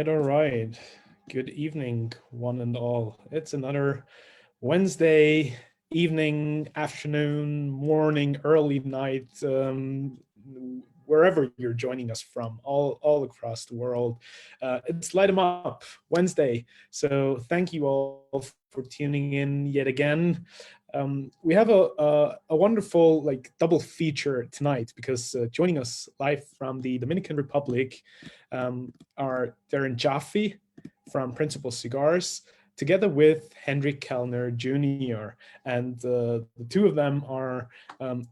All right. Good evening, one and all. It's another Wednesday evening, afternoon, morning, early night, wherever you're joining us from, all across the world. It's Light 'em Up Wednesday. So thank you all for tuning in yet again. We have a wonderful double feature tonight because joining us live from the Dominican Republic are Darren Cioffi from Principle Cigars, together with Hendrik Kelner Jr. And the two of them are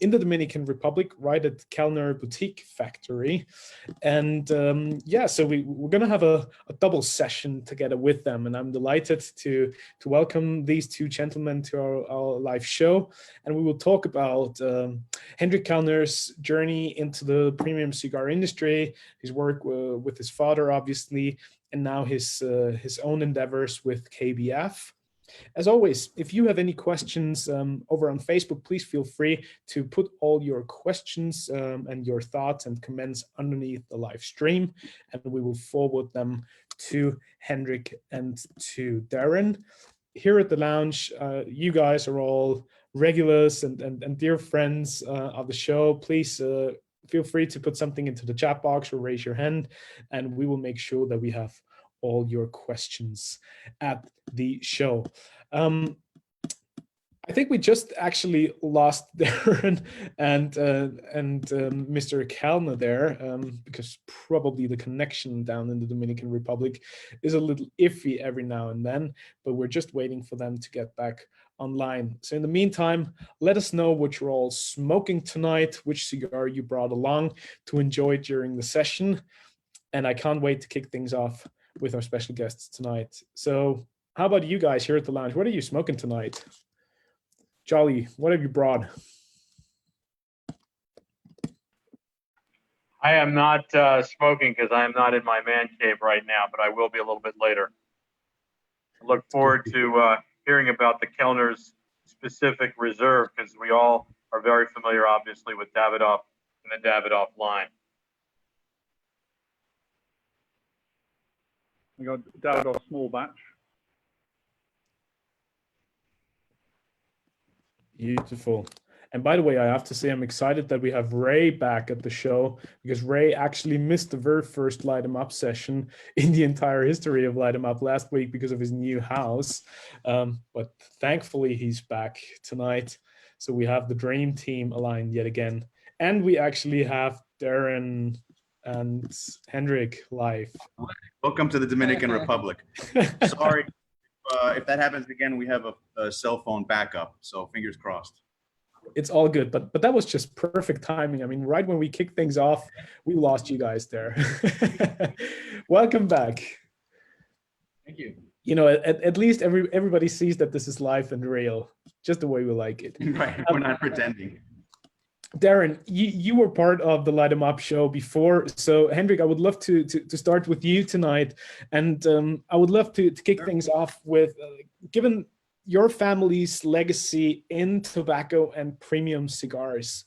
in the Dominican Republic, right at Kelner Boutique Factory. And so we're going to have a double session together with them. And I'm delighted to welcome these two gentlemen to our live show. And we will talk about Hendrik Kelner's journey into the premium cigar industry, his work with his father, obviously, and now his own endeavors with KBF. As always, if you have any questions over on Facebook, please feel free to put all your questions and your thoughts and comments underneath the live stream, and we will forward them to Hendrik and to Darren. Here at the lounge, you guys are all regulars and dear friends of the show. Please feel free to put something into the chat box or raise your hand, and we will make sure that we have all your questions at the show. I think we just actually lost Darren and Mr. Kelner there because probably the connection down in the Dominican Republic is a little iffy every now and then, but we're just waiting for them to get back online. So in the meantime, let us know what you're all smoking tonight, which cigar you brought along to enjoy during the session. And I can't wait to kick things off with our special guests tonight. So how about you guys here at the lounge? What are you smoking tonight? Jolly, what have you brought? I am not smoking because I am not in my man cave right now, but I will be a little bit later. I look forward to hearing about the Kelner's specific reserve because we all are very familiar, obviously, with Davidoff and the Davidoff line. We got Davidoff small batch. Beautiful. And by the way, I have to say I'm excited that we have Ray back at the show because Ray actually missed the very first Light 'em Up session in the entire history of Light 'em Up last week because of his new house. But thankfully he's back tonight. So we have the dream team aligned yet again. And we actually have Darren and Hendrik live. Welcome to the Dominican Republic. Sorry. If that happens again, we have a cell phone backup, so fingers crossed. It's all good, but that was just perfect timing. I mean, right when we kicked things off, we lost you guys there. Welcome back. Thank you. You know, at least everybody sees that this is live and real, just the way we like it. Right, we're not pretending. Darren, you were part of the Light 'em Up show before. So Hendrik, I would love to start with you tonight. And I would love to kick things off with, given your family's legacy in tobacco and premium cigars,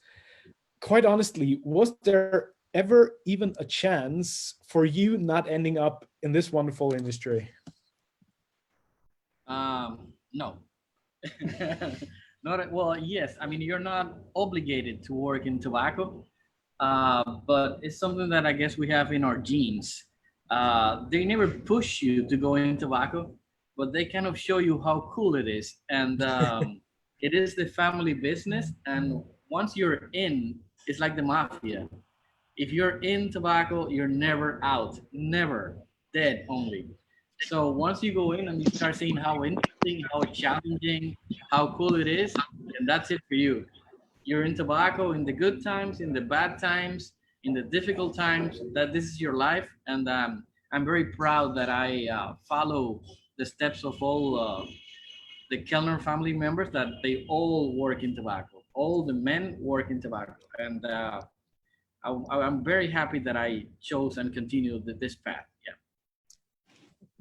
quite honestly, was there ever even a chance for you not ending up in this wonderful industry? No. Well, yes. I mean, you're not obligated to work in tobacco, but it's something that I guess we have in our genes. They never push you to go in tobacco, but they kind of show you how cool it is. And it is the family business. And once you're in, it's like the mafia. If you're in tobacco, you're never out, never, dead only. So once you go in and you start seeing how interesting, how challenging, how cool it is, and that's it for you. You're in tobacco in the good times, in the bad times, in the difficult times, that this is your life. And I'm very proud that I follow the steps of all the Kelner family members, that they all work in tobacco. All the men work in tobacco. And I'm very happy that I chose and continued this path. Yeah.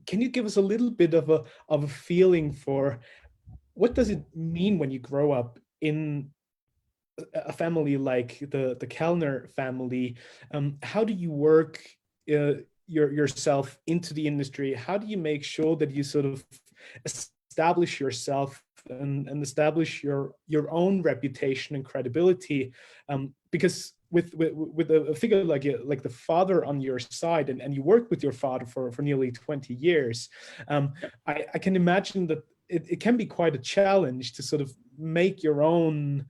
Can you give us a little bit of a feeling for what does it mean when you grow up in a family like the Kelner family? How do you work yourself into the industry, how do you make sure that you sort of establish yourself and establish your own reputation and credibility? Because with a figure like the father on your side, and you worked with your father for nearly 20 years, I can imagine that it can be quite a challenge to sort of make your own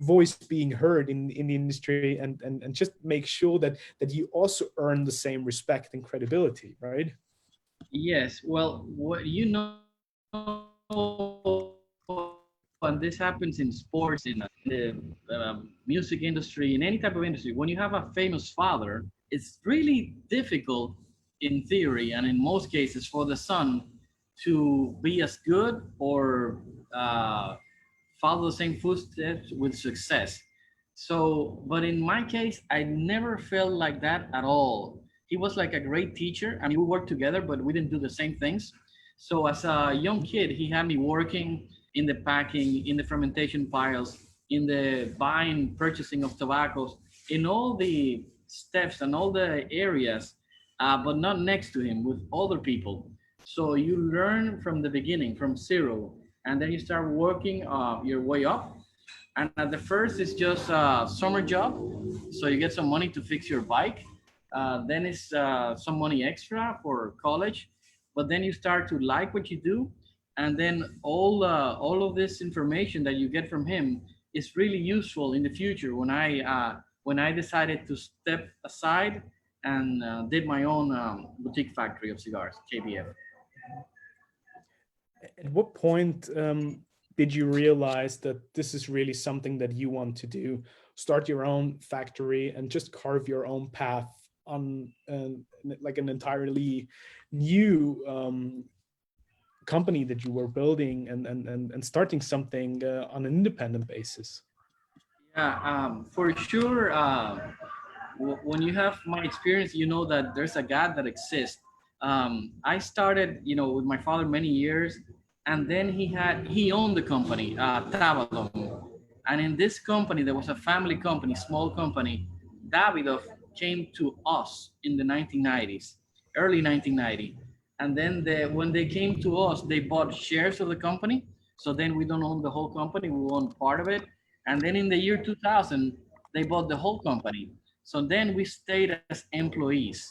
voice being heard in the industry, and just make sure that you also earn the same respect and credibility, right? Yes. Well, what you know, and this happens in sports, in the music industry, in any type of industry. When you have a famous father, it's really difficult, in theory, and in most cases, for the son to be as good or follow the same footsteps with success. So, but in my case, I never felt like that at all. He was like a great teacher. I mean, we worked together, but we didn't do the same things. So as a young kid, he had me working in the packing, in the fermentation piles, in the buying, purchasing of tobaccos, in all the steps and all the areas, but not next to him, with other people. So you learn from the beginning, from zero, and then you start working your way up. And at the first, it's just a summer job, so you get some money to fix your bike. Then it's some money extra for college, but then you start to like what you do, and then all of this information that you get from him is really useful in the future when I decided to step aside and did my own boutique factory of cigars, KBF. At what point did you realize that this is really something that you want to do? Start your own factory and just carve your own path on like an entirely new company that you were building, and starting something on an independent basis? Yeah, for sure. When you have my experience, you know that there's a God that exists. I started, with my father many years, and then he owned the company, Davidoff. And in this company, there was a family company, small company. Davidoff came to us in the 1990s, early 1990. And then when they came to us, they bought shares of the company. So then we don't own the whole company, we own part of it. And then in the year 2000, they bought the whole company. So then we stayed as employees.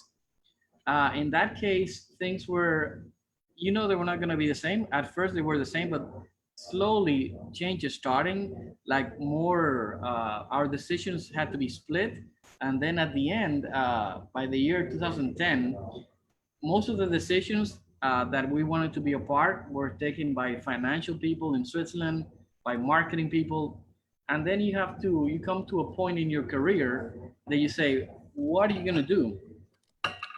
In that case, things were, they were not going to be the same. At first, they were the same, but slowly changes starting, like more, our decisions had to be split. And then at the end, by the year 2010, most of the decisions that we wanted to be a part were taken by financial people in Switzerland, by marketing people. And then you come to a point in your career that you say, what are you going to do?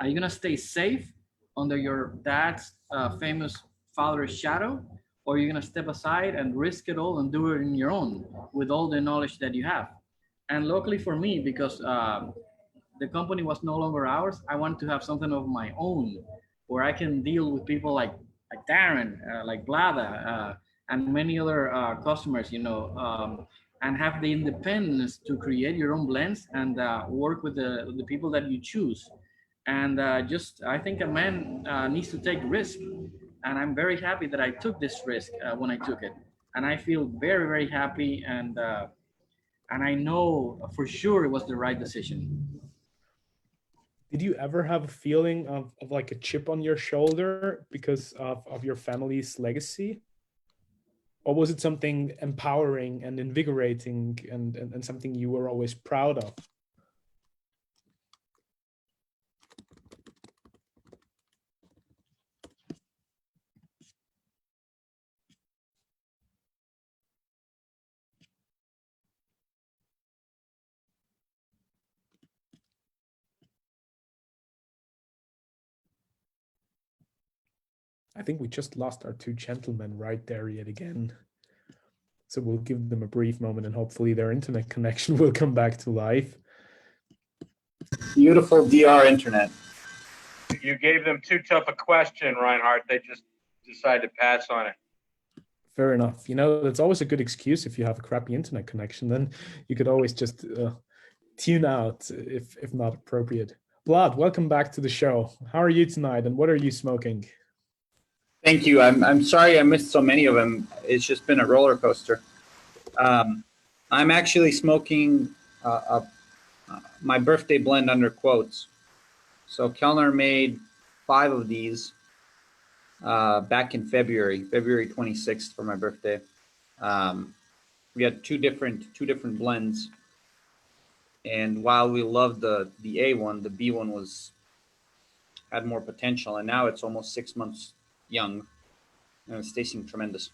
Are you going to stay safe under your dad's famous father's shadow? Or are you going to step aside and risk it all and do it on your own with all the knowledge that you have? And luckily for me, because the company was no longer ours, I wanted to have something of my own where I can deal with people like Darren, like Blada, and many other customers, and have the independence to create your own blends and work with the people that you choose. And I think a man needs to take risk. And I'm very happy that I took this risk when I took it. And I feel very, very happy. And I know for sure it was the right decision. Did you ever have a feeling of like a chip on your shoulder because of your family's legacy? Or was it something empowering and invigorating and something you were always proud of? I think we just lost our two gentlemen right there yet again. So we'll give them a brief moment and hopefully their internet connection will come back to life. Beautiful DR internet. You gave them too tough a question, Reinhard. They just decided to pass on it. Fair enough. That's always a good excuse if you have a crappy internet connection. Then you could always just tune out if not appropriate. Vlad, welcome back to the show. How are you tonight, and what are you smoking? Thank you. I'm sorry I missed so many of them. It's just been a roller coaster. I'm actually smoking my birthday blend under quotes. So Kelner made 5 of these back in February 26th for my birthday. We had two different blends, and while we loved the A one, the B one had more potential, and now it's almost 6 months young, and it's tasting tremendous.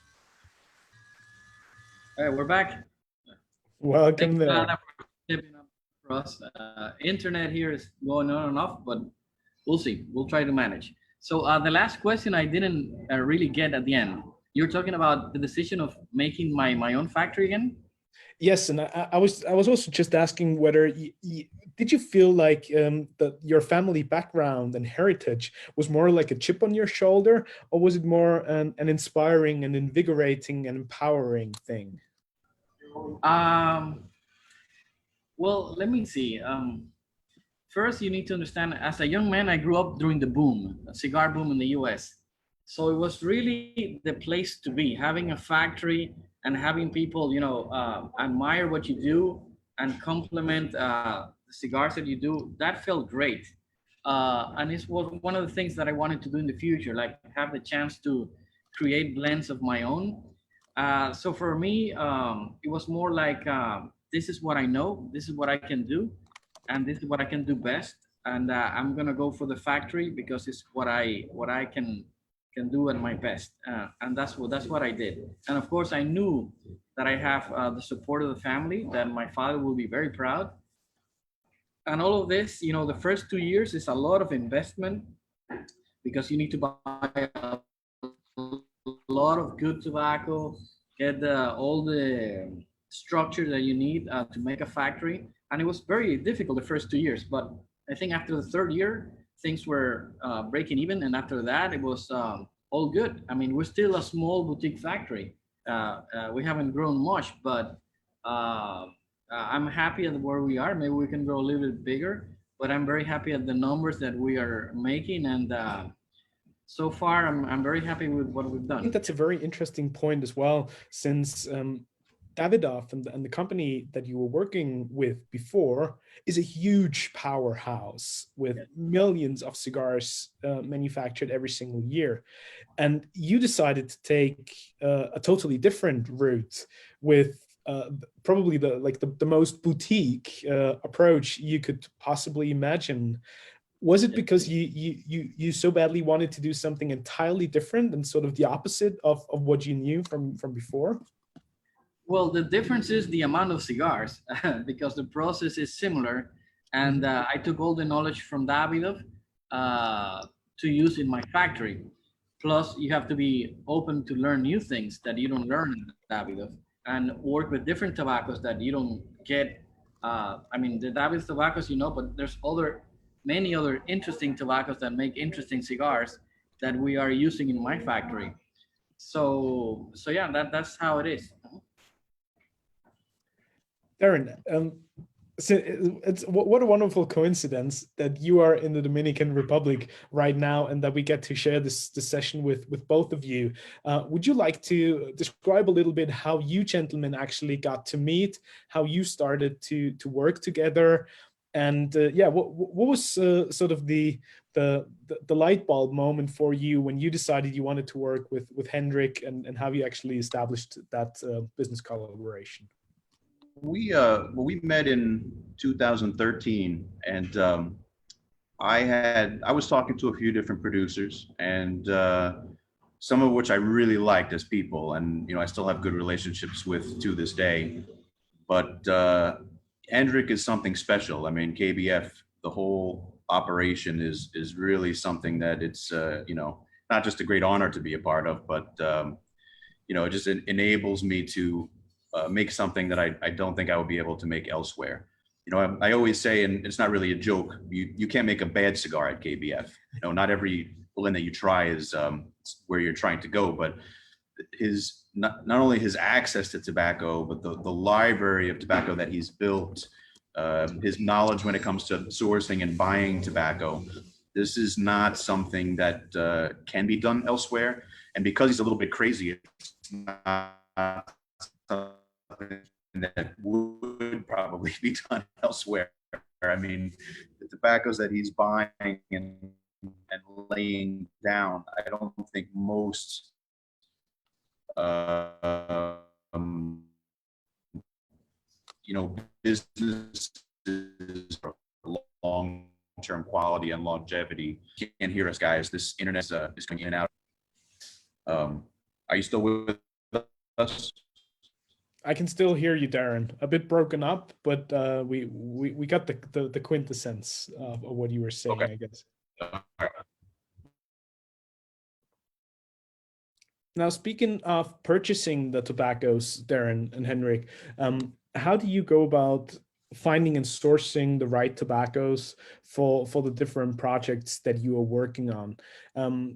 All right, we're back. Welcome Thanks, there. Vlad, for stepping up for us. Internet here is going on and off, but we'll see. We'll try to manage. So the last question I didn't really get at the end. You're talking about the decision of making my own factory again? Yes, and I was also just asking whether did you feel like that your family background and heritage was more like a chip on your shoulder, or was it more an inspiring and invigorating and empowering thing? Well, let me see. First, you need to understand, as a young man, I grew up during the boom, a cigar boom in the US. So it was really the place to be, having a factory and having people, admire what you do and compliment the cigars that you do. That felt great. And it was one of the things that I wanted to do in the future, like have the chance to create blends of my own. So for me, it was more like, this is what I know, this is what I can do, and this is what I can do best. And I'm gonna go for the factory because it's what I can do at my best. And that's what I did. And of course, I knew that I have the support of the family, that my father will be very proud. And all of this, the first 2 years is a lot of investment because you need to buy a lot of good tobacco, get all the structure that you need to make a factory. And it was very difficult the first 2 years, but I think after the 3rd year, things were breaking even. And after that, it was all good. I mean, we're still a small boutique factory. We haven't grown much, but I'm happy at where we are. Maybe we can grow a little bit bigger, but I'm very happy at the numbers that we are making. And so far, I'm very happy with what we've done. I think that's a very interesting point as well, since Davidoff and the company that you were working with before is a huge powerhouse with millions of cigars manufactured every single year. And you decided to take a totally different route with probably the most boutique approach you could possibly imagine. Was it because you so badly wanted to do something entirely different and sort of the opposite of what you knew from before? Well, the difference is the amount of cigars because the process is similar. And I took all the knowledge from Davidoff to use in my factory. Plus, you have to be open to learn new things that you don't learn in Davidoff and work with different tobaccos that you don't get. I mean, the Davidoff tobaccos, but there's many other interesting tobaccos that make interesting cigars that we are using in my factory. So yeah, that's how it is. Darren, so what a wonderful coincidence that you are in the Dominican Republic right now and that we get to share this session with both of you. Would you like to describe a little bit how you gentlemen actually got to meet, how you started to work together, and what was sort of the light bulb moment for you when you decided you wanted to work with Hendrik, and how you actually established that business collaboration? We met in 2013, and I was talking to a few different producers, and some of which I really liked as people, and I still have good relationships with to this day. But Hendrik is something special. I mean, KBF, the whole operation is really something that it's not just a great honor to be a part of, but it just enables me to make something that I don't think I would be able to make elsewhere. I always say, and it's not really a joke, you can't make a bad cigar at KBF. Not every blend that you try is where you're trying to go, but not only his access to tobacco, but the library of tobacco that he's built his knowledge when it comes to sourcing and buying tobacco. This is not something that can be done elsewhere. And because he's a little bit crazy, it's not something that would probably be done elsewhere. I mean, the tobaccos that he's buying and laying down, I don't think most businesses for long-term quality and longevity. You can't hear us, guys. This internet is coming in and out. Are you still with us? I can still hear you, Darren. A bit broken up, but we got the quintessence of what you were saying, Okay. I guess. All right. Now, speaking of purchasing the tobaccos, Darren and Hendrik, how do you go about finding and sourcing the right tobaccos for the different projects that you are working on?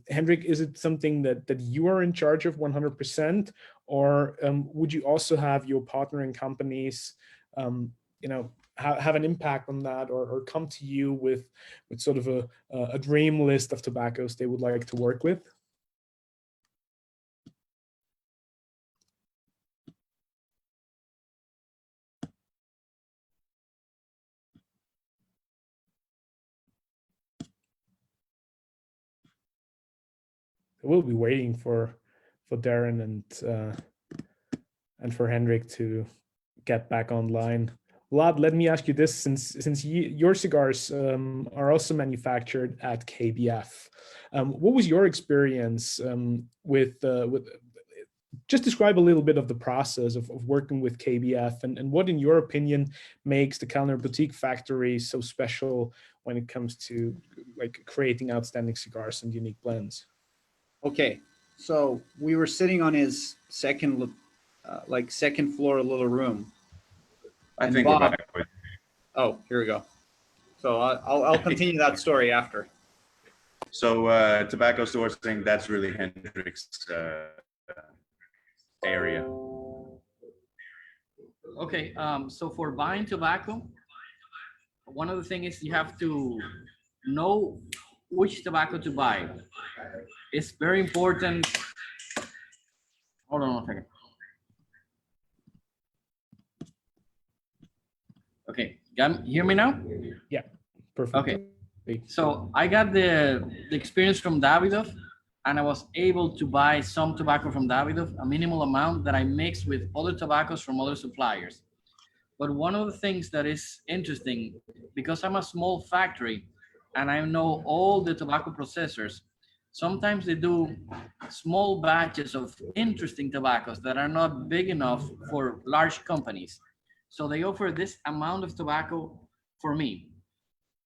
Hendrik, is it something that you are in charge of 100%, or would you also have your partnering companies, have an impact on that, or come to you with sort of a dream list of tobaccos they would like to work with? We'll be waiting for Darren and for Hendrik to get back online. Vlad, let me ask you this: since your cigars are also manufactured at KBF, what was your experience with? Just describe a little bit of the process of working with KBF, and what, in your opinion, makes the Kelner Boutique Factory so special when it comes to like creating outstanding cigars and unique blends. Okay, so we were sitting on his second floor little room. I And think Bob, we're back. oh, here we go. So I'll continue that story after. So tobacco sourcing, that's really Hendrik's area. Okay, so for buying tobacco, one of the things is you have to know which tobacco to buy. It's very important. Hold on one second. Okay, hear me now? Yeah, perfect. Okay, so I got the experience from Davidoff, and I was able to buy some tobacco from Davidoff, a minimal amount that I mixed with other tobaccos from other suppliers. But one of the things that is interesting, because I'm a small factory and I know all the tobacco processors, sometimes they do small batches of interesting tobaccos that are not big enough for large companies. So they offer this amount of tobacco for me.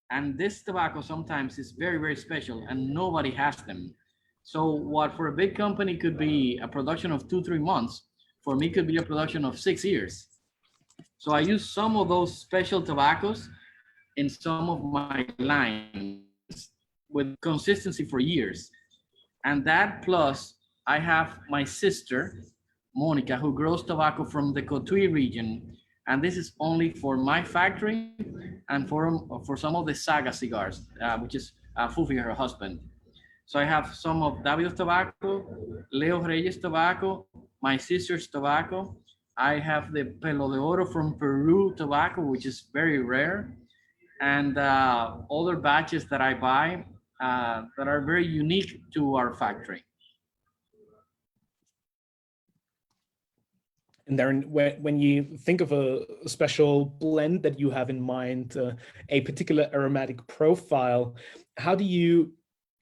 And this tobacco sometimes is very, very special and nobody has them. So what for a big company could be a production of 2-3 months, for me could be a production of 6 years. So I use some of those special tobaccos in some of my lines with consistency for years. And that plus I have my sister, Monica, who grows tobacco from the Cotuí region. And this is only for my factory and for some of the Saga cigars, which is Fufi, her husband. So I have some of Davidoff tobacco, Leo Reyes tobacco, my sister's tobacco. I have the Pelo de Oro from Peru tobacco, which is very rare, and other batches that I buy that are very unique to our factory. And Darren, when you think of a special blend that you have in mind, a particular aromatic profile, how do you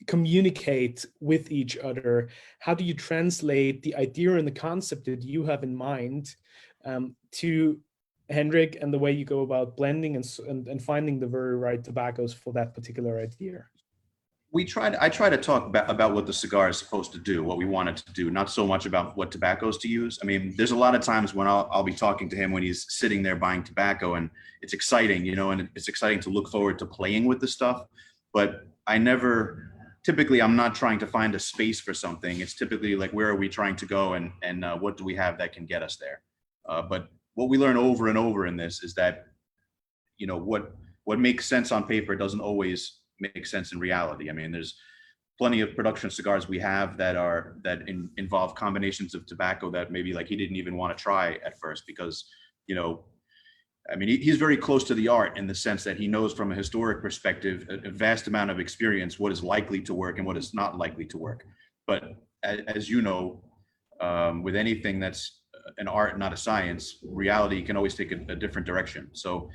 communicate with each other? How do you translate the idea and the concept that you have in mind to Hendrik and the way you go about blending and finding the very right tobaccos for that particular idea? I try to talk about what the cigar is supposed to do, what we want it to do, not so much about what tobaccos to use. I mean, there's a lot of times when I'll be talking to him when he's sitting there buying tobacco, and it's exciting, and it's exciting to look forward to playing with the stuff. But typically I'm not trying to find a space for something. It's typically like, where are we trying to go, and what do we have that can get us there? But what we learn over and over in this is that, you know, what makes sense on paper doesn't always make sense in reality. I mean, there's plenty of production cigars we have that involve combinations of tobacco that maybe like he didn't even want to try at first because, you know, I mean, he's very close to the art in the sense that he knows from a historic perspective, a vast amount of experience, what is likely to work and what is not likely to work. But as you know, with anything that's an art, not a science, reality can always take a different direction. So,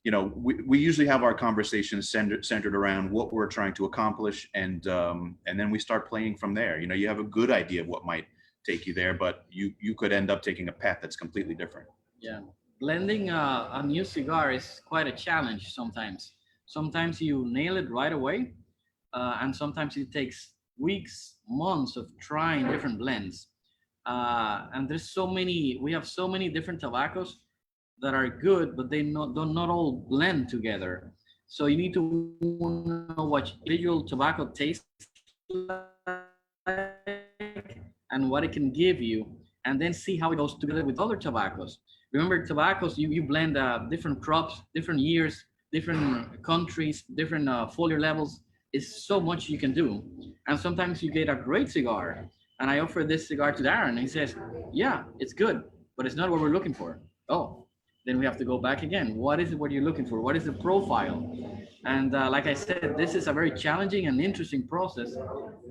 you know, we usually have our conversations centered around what we're trying to accomplish, and then we start playing from there. You know, you have a good idea of what might take you there, but you could end up taking a path that's completely different. Yeah, blending a new cigar is quite a challenge sometimes. Sometimes you nail it right away, and sometimes it takes weeks, months of trying different blends. And we have so many different tobaccos that are good, but they not all blend together. So you need to know what individual tobacco tastes like and what it can give you, and then see how it goes together with other tobaccos. Remember, tobaccos, you blend different crops, different years, different countries, different foliar levels. It's so much you can do. And sometimes you get a great cigar. And I offer this cigar to Darren, and he says, yeah, it's good, but it's not what we're looking for. Oh, then we have to go back again. What is it what you're looking for? What is the profile? And like I said, this is a very challenging and interesting process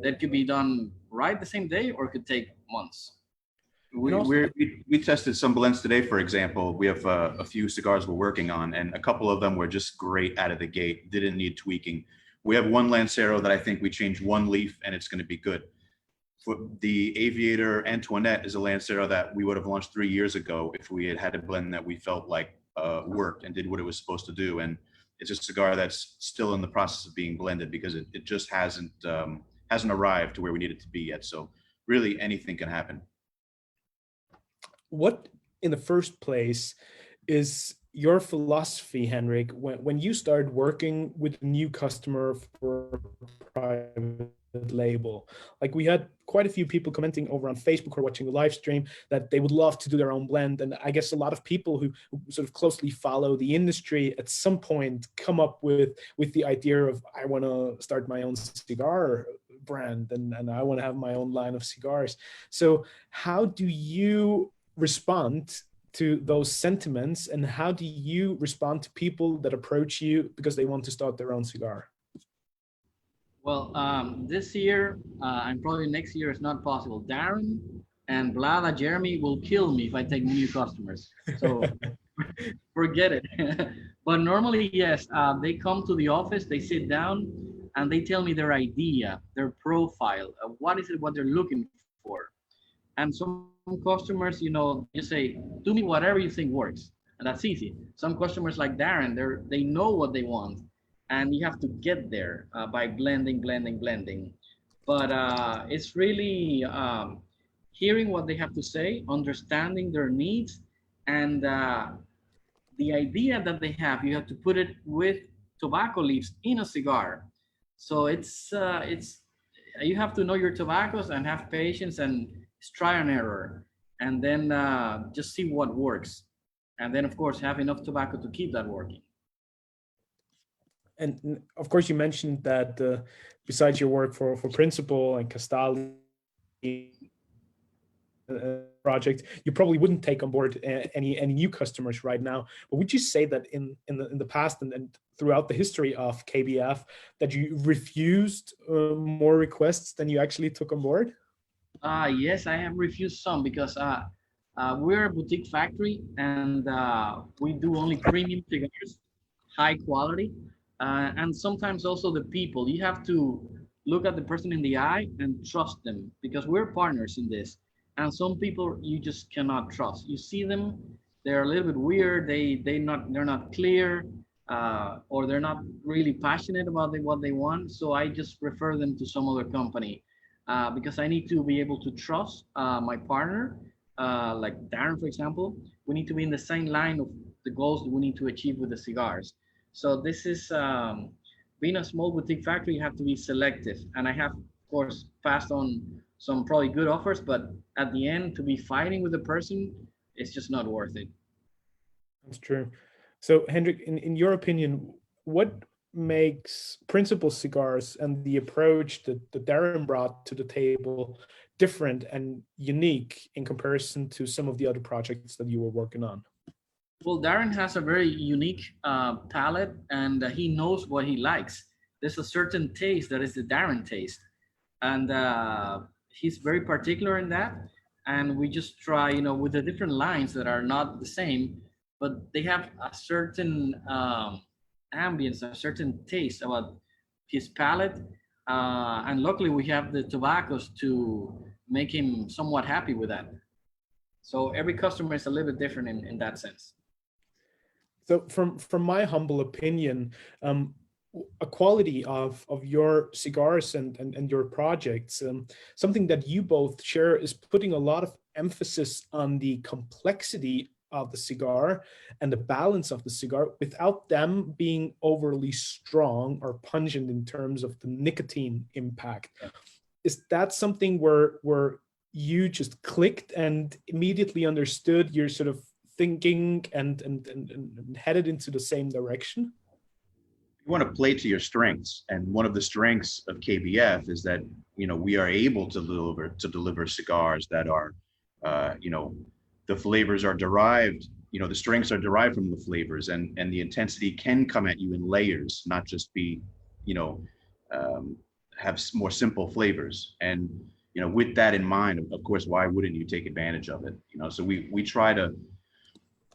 that could be done right the same day or could take months. We tested some blends today, for example. We have a few cigars we're working on, and a couple of them were just great out of the gate, didn't need tweaking. We have one Lancero that I think we changed one leaf and it's going to be good. For the Aviator Antoinette is a Lancero that we would have launched 3 years ago if we had had a blend that we felt like worked and did what it was supposed to do. And it's a cigar that's still in the process of being blended because it just hasn't arrived to where we need it to be yet. So really anything can happen. What, in the first place, is your philosophy, Hendrik, when you started working with a new customer for a private label? Like, we had quite a few people commenting over on Facebook or watching the live stream that they would love to do their own blend. And I guess a lot of people who sort of closely follow the industry at some point come up with the idea of, I want to start my own cigar brand and I want to have my own line of cigars. So how do you respond to those sentiments, and how do you respond to people that approach you because they want to start their own cigar? Well, this year and probably next year is not possible. Darren and Vlada, Jeremy will kill me if I take new customers. So forget it. But normally, yes, they come to the office, they sit down, and they tell me their idea, their profile, what is it, what they're looking for. And some customers, you know, you say, do me whatever you think works. And that's easy. Some customers like Darren, they know what they want. And you have to get there by blending. But it's really hearing what they have to say, understanding their needs, and the idea that they have, you have to put it with tobacco leaves in a cigar. So it's you have to know your tobaccos and have patience and try and error, and then just see what works. And then, of course, have enough tobacco to keep that working. And of course, you mentioned that besides your work for Principle and Castaldi project, you probably wouldn't take on board any new customers right now. But would you say that in the past and throughout the history of KBF that you refused more requests than you actually took on board? Yes, I have refused some because we're a boutique factory and we do only premium cigars, high quality. And sometimes also the people, you have to look at the person in the eye and trust them because we're partners in this. And some people you just cannot trust. You see them, they're a little bit weird. They're not clear, or they're not really passionate about what they want. So I just refer them to some other company because I need to be able to trust my partner, like Darren, for example. We need to be in the same line of the goals that we need to achieve with the cigars. So this is being a small boutique factory, you have to be selective. And I have, of course, passed on some probably good offers, but at the end, to be fighting with a person, it's just not worth it. That's true. So, Hendrik, in your opinion, what makes Principle Cigars and the approach that Darren brought to the table different and unique in comparison to some of the other projects that you were working on? Well, Darren has a very unique palate, and he knows what he likes. There's a certain taste that is the Darren taste, and he's very particular in that. And we just try, with the different lines that are not the same, but they have a certain ambience, a certain taste about his palate. And luckily, we have the tobaccos to make him somewhat happy with that. So every customer is a little bit different in that sense. So from my humble opinion, a quality of your cigars and your projects, something that you both share is putting a lot of emphasis on the complexity of the cigar and the balance of the cigar without them being overly strong or pungent in terms of the nicotine impact. Is that something where you just clicked and immediately understood your sort of thinking and headed into the same direction? You want to play to your strengths, and one of the strengths of KBF is that we are able to deliver cigars that are the flavors are derived, the strengths are derived from the flavors, and the intensity can come at you in layers, not just be have more simple flavors. And with that in mind, of course, why wouldn't you take advantage of it? So we try to,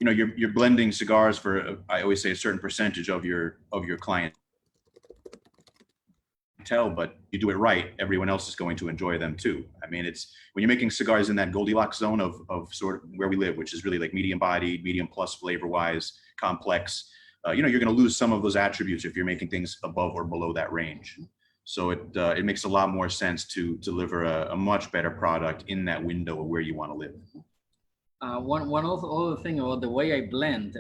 you're blending cigars for, I always say, a certain percentage of your clientele, but you do it right, everyone else is going to enjoy them too. I mean, it's when you're making cigars in that Goldilocks zone of sort of where we live, which is really like medium bodied, medium plus flavor wise, complex, you're going to lose some of those attributes if you're making things above or below that range. So it makes a lot more sense to deliver a much better product in that window of where you want to live. One other thing about the way I blend,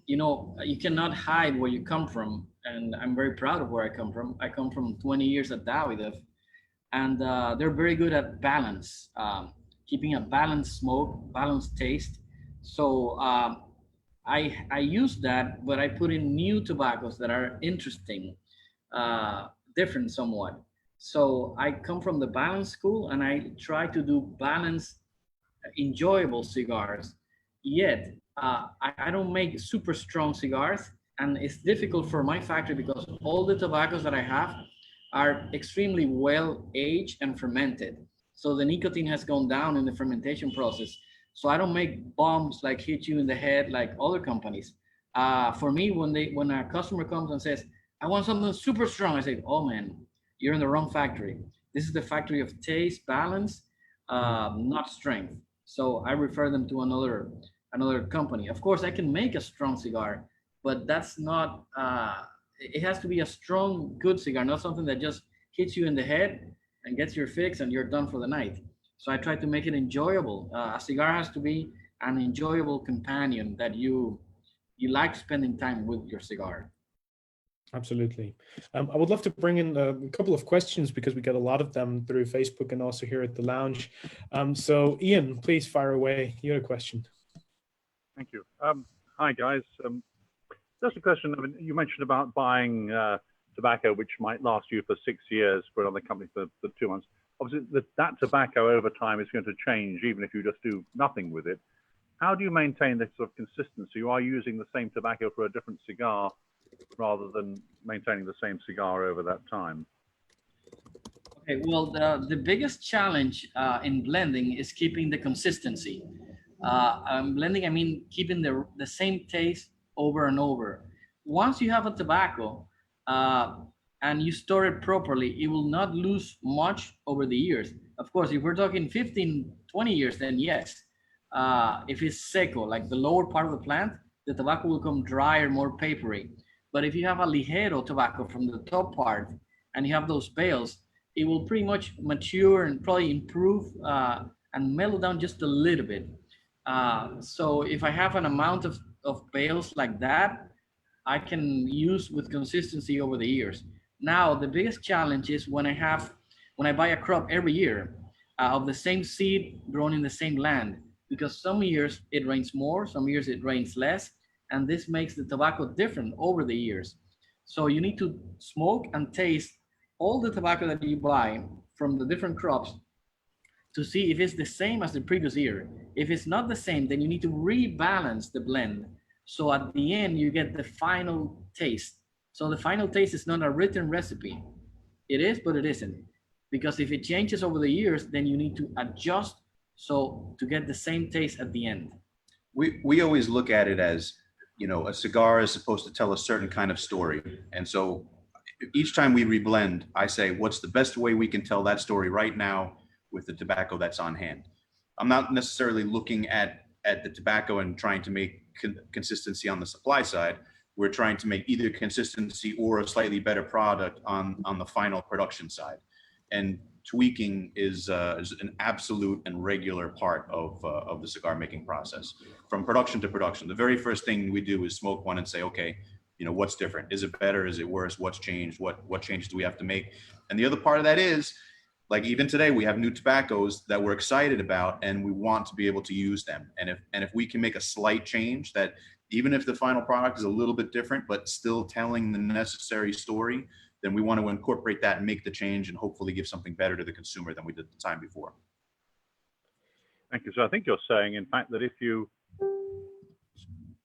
you cannot hide where you come from, and I'm very proud of where I come from. I come from 20 years at Davidoff, and they're very good at balance, keeping a balanced smoke, balanced taste. So I use that, but I put in new tobaccos that are interesting, different somewhat. So I come from the balance school, and I try to do balanced, enjoyable cigars. Yet I don't make super strong cigars, and it's difficult for my factory because all the tobaccos that I have are extremely well aged and fermented. So the nicotine has gone down in the fermentation process. So I don't make bombs like hit you in the head like other companies. For me, when a customer comes and says, I want something super strong, I say, oh man, you're in the wrong factory. This is the factory of taste, balance, not strength. So I refer them to another company. Of course, I can make a strong cigar, but that's not, it has to be a strong, good cigar, not something that just hits you in the head and gets your fix and you're done for the night. So I try to make it enjoyable. A cigar has to be an enjoyable companion that you like spending time with your cigar. Absolutely. I would love to bring in a couple of questions because we get a lot of them through Facebook and also here at the lounge. So Ian, please fire away. You had a question. Thank you. Hi, guys. Just a question. I mean, you mentioned about buying tobacco, which might last you for 6 years, for another company for 2 months. Obviously, that tobacco over time is going to change, even if you just do nothing with it. How do you maintain this sort of consistency? You are using the same tobacco for a different cigar rather than maintaining the same cigar over that time? Okay, well, the biggest challenge in blending is keeping the consistency. Blending, I mean, keeping the same taste over and over. Once you have a tobacco and you store it properly, it will not lose much over the years. Of course, if we're talking 15, 20 years, then yes. If it's seco, like the lower part of the plant, the tobacco will come drier, more papery. But if you have a ligero tobacco from the top part and you have those bales, it will pretty much mature and probably improve and mellow down just a little bit. So if I have an amount of bales like that, I can use with consistency over the years. Now, the biggest challenge is when I buy a crop every year of the same seed grown in the same land, because some years it rains more, some years it rains less, and this makes the tobacco different over the years. So you need to smoke and taste all the tobacco that you buy from the different crops to see if it's the same as the previous year. If it's not the same, then you need to rebalance the blend. So at the end, you get the final taste. So the final taste is not a written recipe. It is, but it isn't. Because if it changes over the years, then you need to adjust so to get the same taste at the end. We always look at it as, you know, a cigar is supposed to tell a certain kind of story. And so each time we reblend, I say, what's the best way we can tell that story right now with the tobacco that's on hand? I'm not necessarily looking at the tobacco and trying to make consistency on the supply side. We're trying to make either consistency or a slightly better product on the final production side. And tweaking is an absolute and regular part of the cigar making process, from production to production. The very first thing we do is smoke one and say, okay, you know, what's different? Is it better? Is it worse? What's changed? What changes do we have to make? And the other part of that is, like, even today, we have new tobaccos that we're excited about, and we want to be able to use them. And if we can make a slight change, that even if the final product is a little bit different, but still telling the necessary story, then we want to incorporate that and make the change and hopefully give something better to the consumer than we did the time before. Thank you. So I think you're saying, in fact, that if you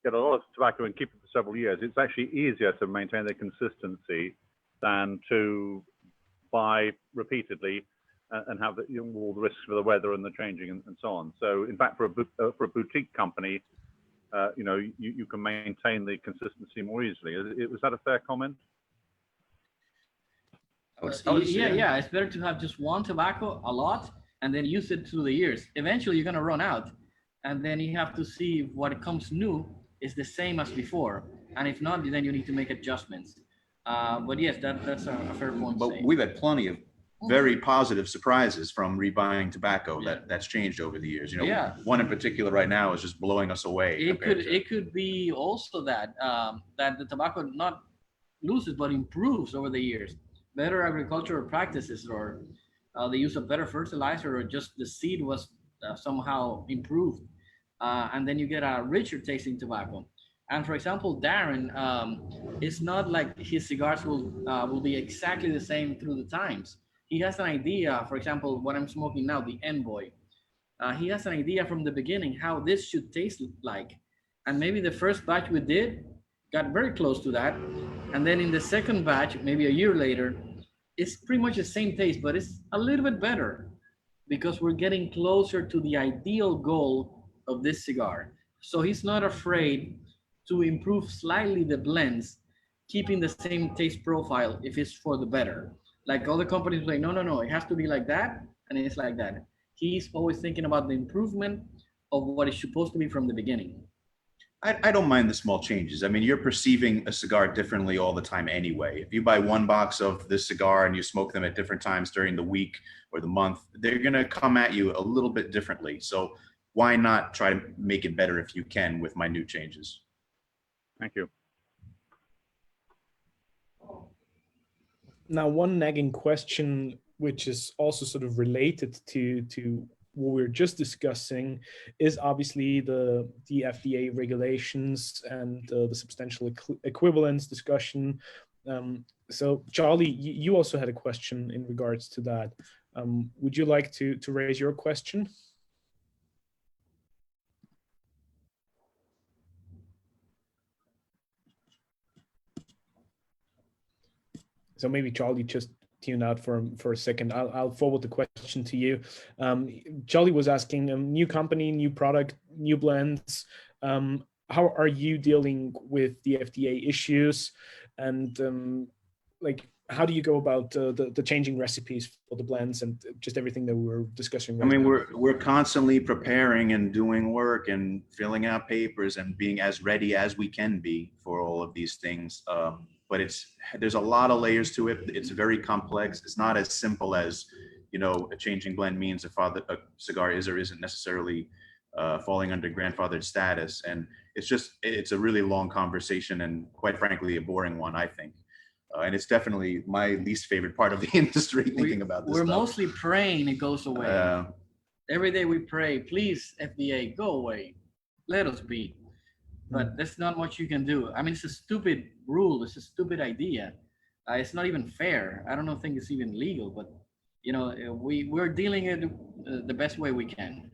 get a lot of tobacco and keep it for several years, it's actually easier to maintain the consistency than to buy repeatedly and have all the risks for the weather and the changing and so on. So in fact, for a boutique company, you know, you can maintain the consistency more easily. Was that a fair comment? Yeah, it's better to have just one tobacco a lot and then use it through the years. Eventually you're gonna run out, and then you have to see if what comes new is the same as before. And if not, then you need to make adjustments. But yes, that's a fair point. But we've had plenty of very positive surprises from rebuying tobacco that's changed over the years. You know, one in particular right now is just blowing us away. It could be also that that the tobacco not loses but improves over the years. Better agricultural practices, or the use of better fertilizer, or just the seed was somehow improved, and then you get a richer tasting tobacco. And for example, Darren, it's not like his cigars will be exactly the same through the times. He has an idea. For example, what I'm smoking now, the Envoy. He has an idea from the beginning how this should taste like, and maybe the first batch we did got very close to that, and then in the second batch, maybe a year later, it's pretty much the same taste, but it's a little bit better because we're getting closer to the ideal goal of this cigar. So he's not afraid to improve slightly the blends, keeping the same taste profile if it's for the better. Like other companies say, no, it has to be like that, and it's like that. He's always thinking about the improvement of what is supposed to be from the beginning. I don't mind the small changes. I mean, you're perceiving a cigar differently all the time anyway. If you buy one box of this cigar and you smoke them at different times during the week or the month, they're going to come at you a little bit differently. So why not try to make it better if you can with minute changes? Thank you. Now, one nagging question, which is also sort of related to what we're just discussing, is obviously the FDA regulations and the substantial equivalence discussion. So Charlie, you also had a question in regards to that. Would you like to raise your question? So maybe Charlie just tune out for a second. I'll forward the question to you. Charlie was asking, new company, new product, new blends. How are you dealing with the FDA issues, and like how do you go about the changing recipes for the blends and just everything that we were discussing right now? We're constantly preparing and doing work and filling out papers and being as ready as we can be for all of these things. But there's a lot of layers to it. It's very complex. It's not as simple as, a changing blend means a cigar is or isn't necessarily falling under grandfathered status. And it's a really long conversation and quite frankly, a boring one, I think. And it's definitely my least favorite part of the industry thinking about this We're stuff. mostly praying it goes away. Every day we pray, please, FDA, go away. Let us be. but there's not much you can do. I mean, it's a stupid rule. It's a stupid idea. It's not even fair. I don't think it's even legal, but you know, we're dealing it the best way we can.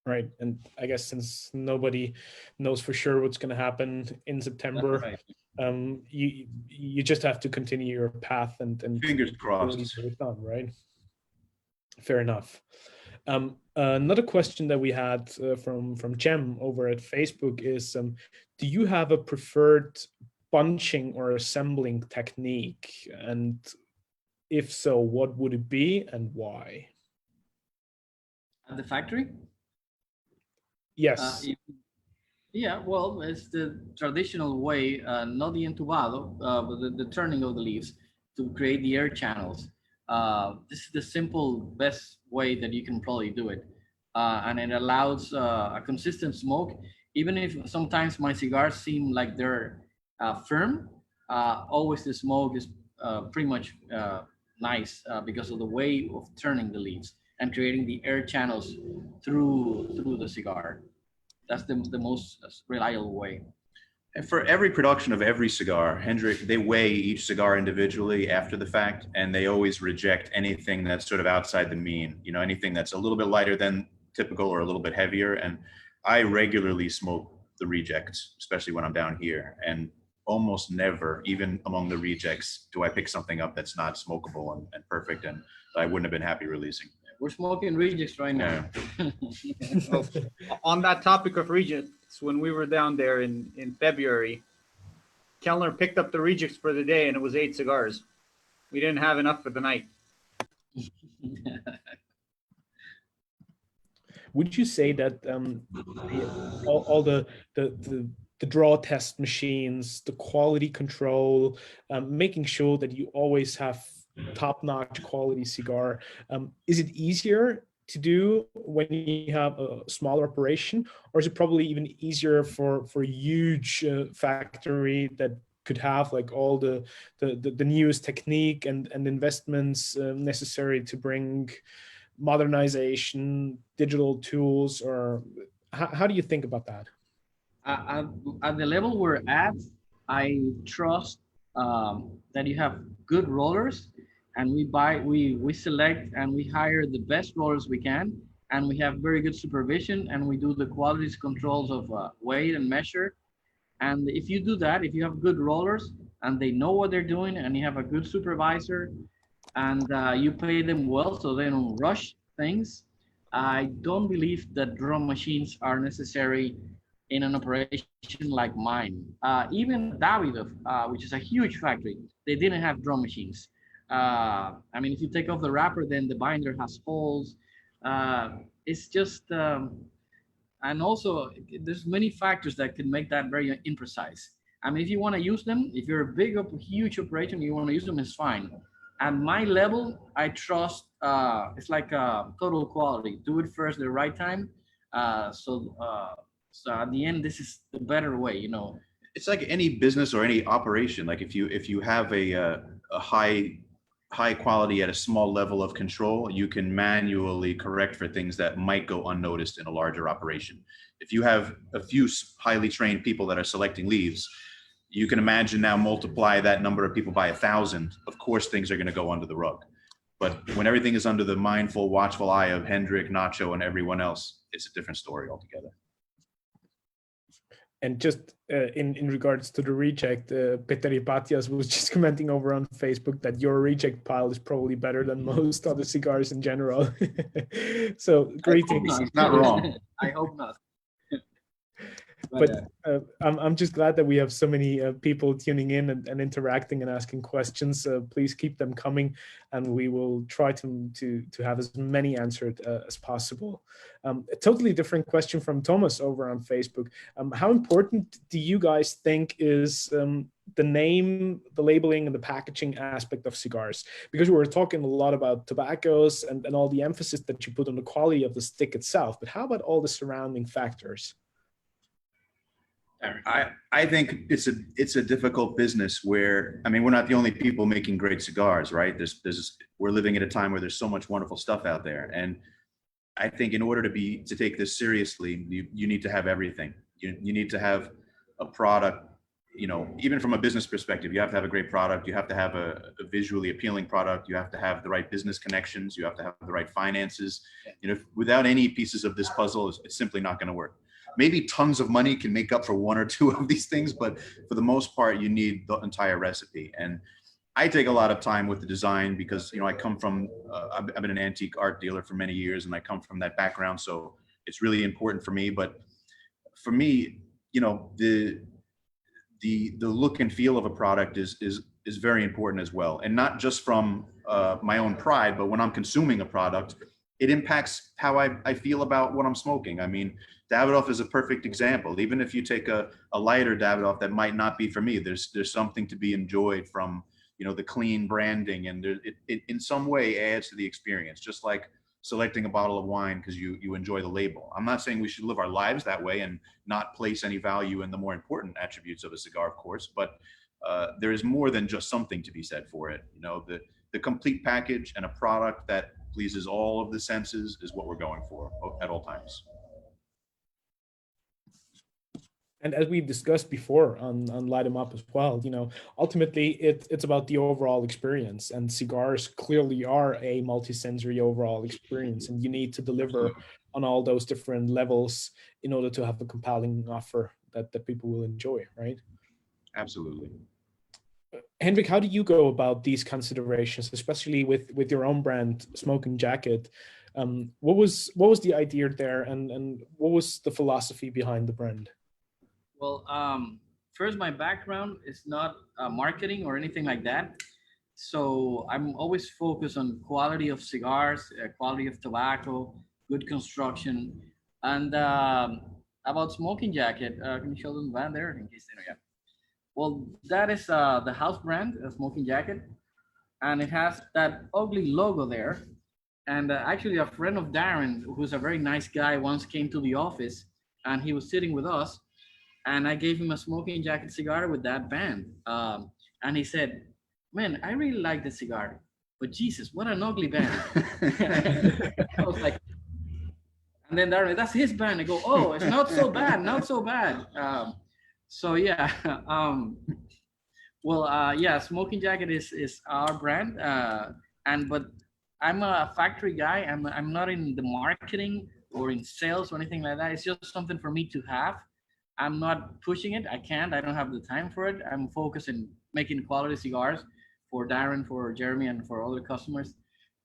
Right, and I guess since nobody knows for sure what's going to happen in September, Right. you just have to continue your path and Fingers crossed. It's done, right? Fair enough. Another question that we had from Jem over at Facebook is, do you have a preferred bunching or assembling technique? And if so, what would it be and why? At the factory? Yes. Yeah, well, it's the traditional way, not the entubado, but the turning of the leaves to create the air channels. This is the simple, best way that you can probably do it. And it allows a consistent smoke, even if sometimes my cigars seem like they're firm, always the smoke is pretty much nice because of the way of turning the leaves and creating the air channels through the cigar. That's the most reliable way. And for every production of every cigar, Hendrik, they weigh each cigar individually after the fact, and they always reject anything that's sort of outside the mean, you know, anything that's a little bit lighter than typical or a little bit heavier. And I regularly smoke the rejects, especially when I'm down here. And almost never, even among the rejects, do I pick something up that's not smokable and perfect and I wouldn't have been happy releasing. We're smoking rejects right now. Well, on that topic of rejects, when we were down there in February, Kelner picked up the rejects for the day and it was 8 cigars. We didn't have enough for the night. Would you say that all the draw test machines, the quality control, making sure that you always have top-notch quality cigar, is it easier to do when you have a smaller operation, or is it probably even easier for a huge factory that could have like all the newest technique and investments necessary to bring modernization, digital tools, or how do you think about that? At the level we're at, I trust that you have good rollers, and we select and we hire the best rollers we can, and we have very good supervision, and we do the quality controls of weight and measure. And if you do that, if you have good rollers and they know what they're doing, and you have a good supervisor, and you pay them well so they don't rush things, I don't believe that drum machines are necessary in an operation like mine. Even Davidoff, which is a huge factory, they didn't have drum machines. I mean, if you take off the wrapper, then the binder has holes. It's just, and also there's many factors that can make that very imprecise. I mean, if you want to use them, if you're a big, huge operation, you want to use them, it's fine. At my level, I trust, it's like total quality. Do it first, the right time. So at the end, this is the better way, you know. It's like any business or any operation. Like if you have a high quality at a small level of control, you can manually correct for things that might go unnoticed in a larger operation. If you have a few highly trained people that are selecting leaves, you can imagine now multiply that number of people by 1,000. Of course, things are going to go under the rug. But when everything is under the mindful, watchful eye of Hendrik, Nacho, and everyone else, it's a different story altogether. And just in regards to the reject, Peter Ipatias was just commenting over on Facebook that your reject pile is probably better than most other cigars in general. So greetings. He's not wrong. I hope not. But I'm just glad that we have so many people tuning in and interacting and asking questions. Please keep them coming, and we will try to have as many answered as possible. A totally different question from Thomas over on Facebook. How important do you guys think is the name, the labeling, and the packaging aspect of cigars? Because we were talking a lot about tobaccos and all the emphasis that you put on the quality of the stick itself, but how about all the surrounding factors? I think it's a difficult business where, I mean, we're not the only people making great cigars, right? We're living at a time where there's so much wonderful stuff out there. And I think in order to take this seriously, you need to have everything. You need to have a product, you know, even from a business perspective, you have to have a great product. You have to have a visually appealing product. You have to have the right business connections. You have to have the right finances. You know, without any pieces of this puzzle, it's simply not going to work. Maybe tons of money can make up for one or two of these things, but for the most part, you need the entire recipe. And I take a lot of time with the design because, you know, I come from, I've been an antique art dealer for many years, and I come from that background. So it's really important for me. But for me, you know, the look and feel of a product is very important as well. And not just from my own pride, but when I'm consuming a product, it impacts how I feel about what I'm smoking. I mean, Davidoff is a perfect example. Even if you take a lighter Davidoff that might not be for me, there's something to be enjoyed from, you know, the clean branding, and it in some way adds to the experience, just like selecting a bottle of wine because you enjoy the label. I'm not saying we should live our lives that way and not place any value in the more important attributes of a cigar, of course, but there is more than just something to be said for it. You know, the complete package and a product that pleases all of the senses is what we're going for at all times. And as we discussed before on Light 'em Up as well, you know, ultimately it's about the overall experience, and cigars clearly are a multi-sensory overall experience, and you need to deliver on all those different levels in order to have a compelling offer that people will enjoy, right? Absolutely. Hendrik, how do you go about these considerations, especially with your own brand, Smoking Jacket? What was the idea there, and what was the philosophy behind the brand? Well, first, my background is not marketing or anything like that. So I'm always focused on quality of cigars, quality of tobacco, good construction. And about Smoking Jacket, can you show them the van there in case they know? Yeah. Well, that is the house brand, Smoking Jacket. And it has that ugly logo there. And actually, a friend of Darren, who's a very nice guy, once came to the office, and he was sitting with us. And I gave him a Smoking Jacket cigar with that band. And he said, man, I really like the cigar, but Jesus, what an ugly band. I was like, and then Darren, that's his band. I go, oh, it's not so bad, not so bad. So yeah, yeah, Smoking Jacket is our brand. But I'm a factory guy. I'm not in the marketing or in sales or anything like that. It's just something for me to have. I'm not pushing it. I can't. I don't have the time for it. I'm focused in making quality cigars for Darren, for Jeremy, and for other customers.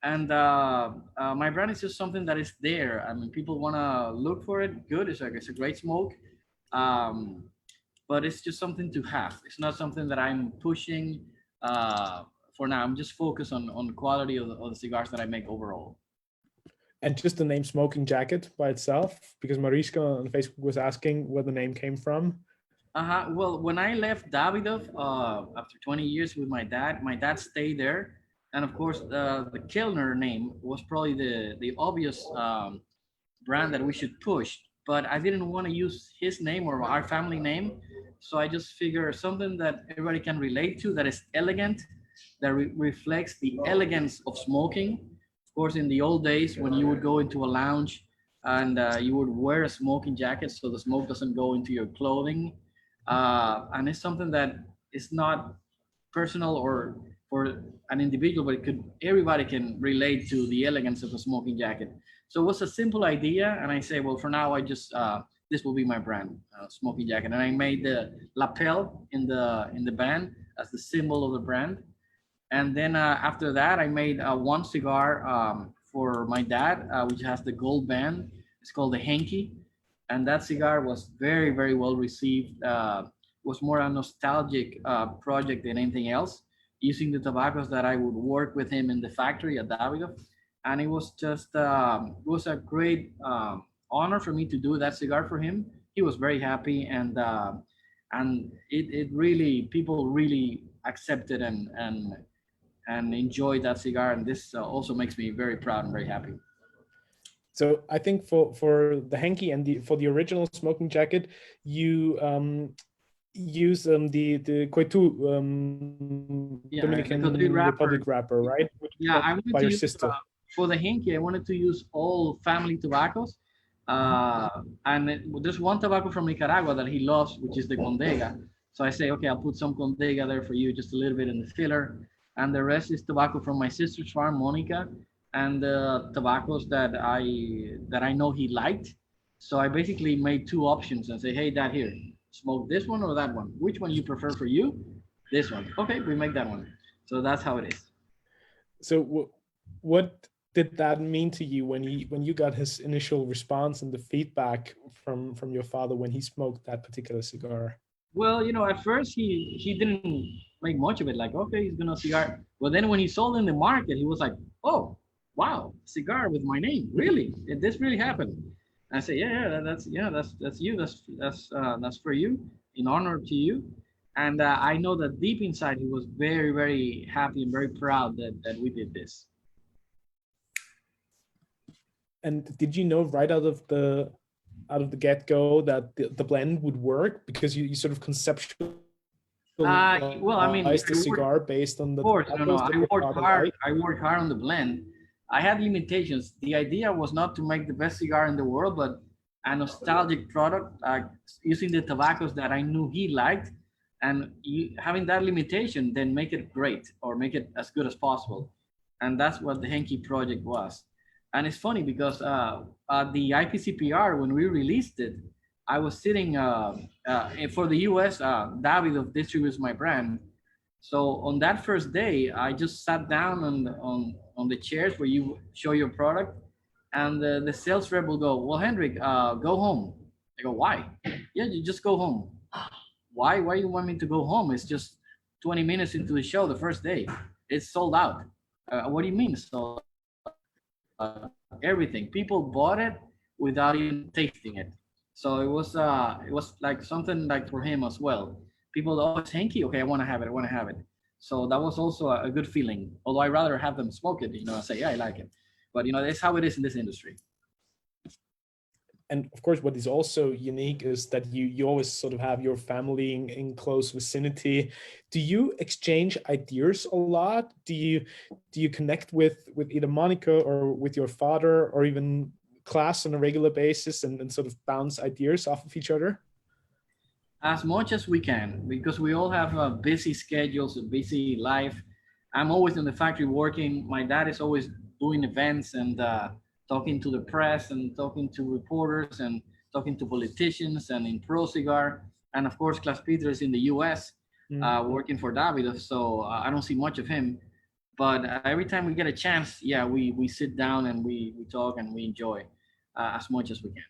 And my brand is just something that is there. I mean, people want to look for it. Good. It's a great smoke. But it's just something to have. It's not something that I'm pushing for now. I'm just focused on quality of the cigars that I make overall. And just the name Smoking Jacket by itself, because Mariska on Facebook was asking where the name came from. Well, when I left Davidoff after 20 years with my dad stayed there. And of course, the Kelner name was probably the obvious brand that we should push. But I didn't want to use his name or our family name. So I just figured something that everybody can relate to, that is elegant, that reflects the elegance of smoking. Of course, in the old days, when you would go into a lounge and you would wear a smoking jacket so the smoke doesn't go into your clothing. And it's something that is not personal or for an individual, but everybody can relate to the elegance of a smoking jacket. So it was a simple idea. And I say, well, for now, I just, this will be my brand, Smoking Jacket. And I made the lapel in the band as the symbol of the brand. And then after that, I made one cigar for my dad, which has the gold band. It's called the Hanky. And that cigar was very, very well received. Was more a nostalgic project than anything else, using the tobaccos that I would work with him in the factory at Davidoff. And it was just, it was a great honor for me to do that cigar for him. He was very happy, and it really, people really accepted and enjoyed that cigar, and this also makes me very proud and very happy. So I think for the Hanky and for the original Smoking Jacket, you use the Coitu Dominican Republic wrapper, right? Yeah, I by your sister. for the Henke, I wanted to use all family tobaccos. There's one tobacco from Nicaragua that he loves, which is the Condega. So I say, okay, I'll put some Condega there for you, just a little bit in the filler. And the rest is tobacco from my sister's farm, Monica, and the tobaccos that I know he liked. So I basically made two options and say, hey, Dad, here, smoke this one or that one. Which one you prefer for you? This one. Okay, we make that one. So that's how it is. So what did that mean to you when you got his initial response and the feedback from your father when he smoked that particular cigar? Well, at first he didn't make much of it. Like, okay, he's gonna cigar. But then when he sold in the market, he was like, oh, wow, cigar with my name, really? This really happened? And I say, that's you. That's for you, in honor to you. And I know that deep inside he was very, very happy and very proud that we did this. And did you know right out of the get-go that the blend would work, because you sort of conceptualized the cigar based on the... Of course, I worked hard. I worked hard on the blend. I had limitations. The idea was not to make the best cigar in the world, but a nostalgic product, using the tobaccos that I knew he liked, and having that limitation, then make it great or make it as good as possible. And that's what the Henke project was. And it's funny because the IPCPR, when we released it, I was sitting for the US, David distributes my brand. So on that first day, I just sat down on the chairs where you show your product, and the sales rep will go, well, Hendrik, go home. I go, why? Yeah, you just go home. Why you want me to go home? It's just 20 minutes into the show, the first day. It's sold out. What do you mean sold out? Everything. People bought it without even tasting it. So it was like something like for him as well. People, oh, it's Henke. Okay, I want to have it. So that was also a good feeling. Although I rather have them smoke it, I say, yeah, I like it. But that's how it is in this industry. And of course, what is also unique is that you always sort of have your family in close vicinity. Do you exchange ideas a lot? Do you connect with either Monica or with your father, or even class on a regular basis, and sort of bounce ideas off of each other? As much as we can, because we all have busy schedules, a busy life. I'm always in the factory working. My dad is always doing events and talking to the press and talking to reporters and talking to politicians and in Pro Cigar. And of course, Klaus Peter is in the US working for Davidoff. So I don't see much of him. But every time we get a chance, we sit down and we talk and we enjoy as much as we can.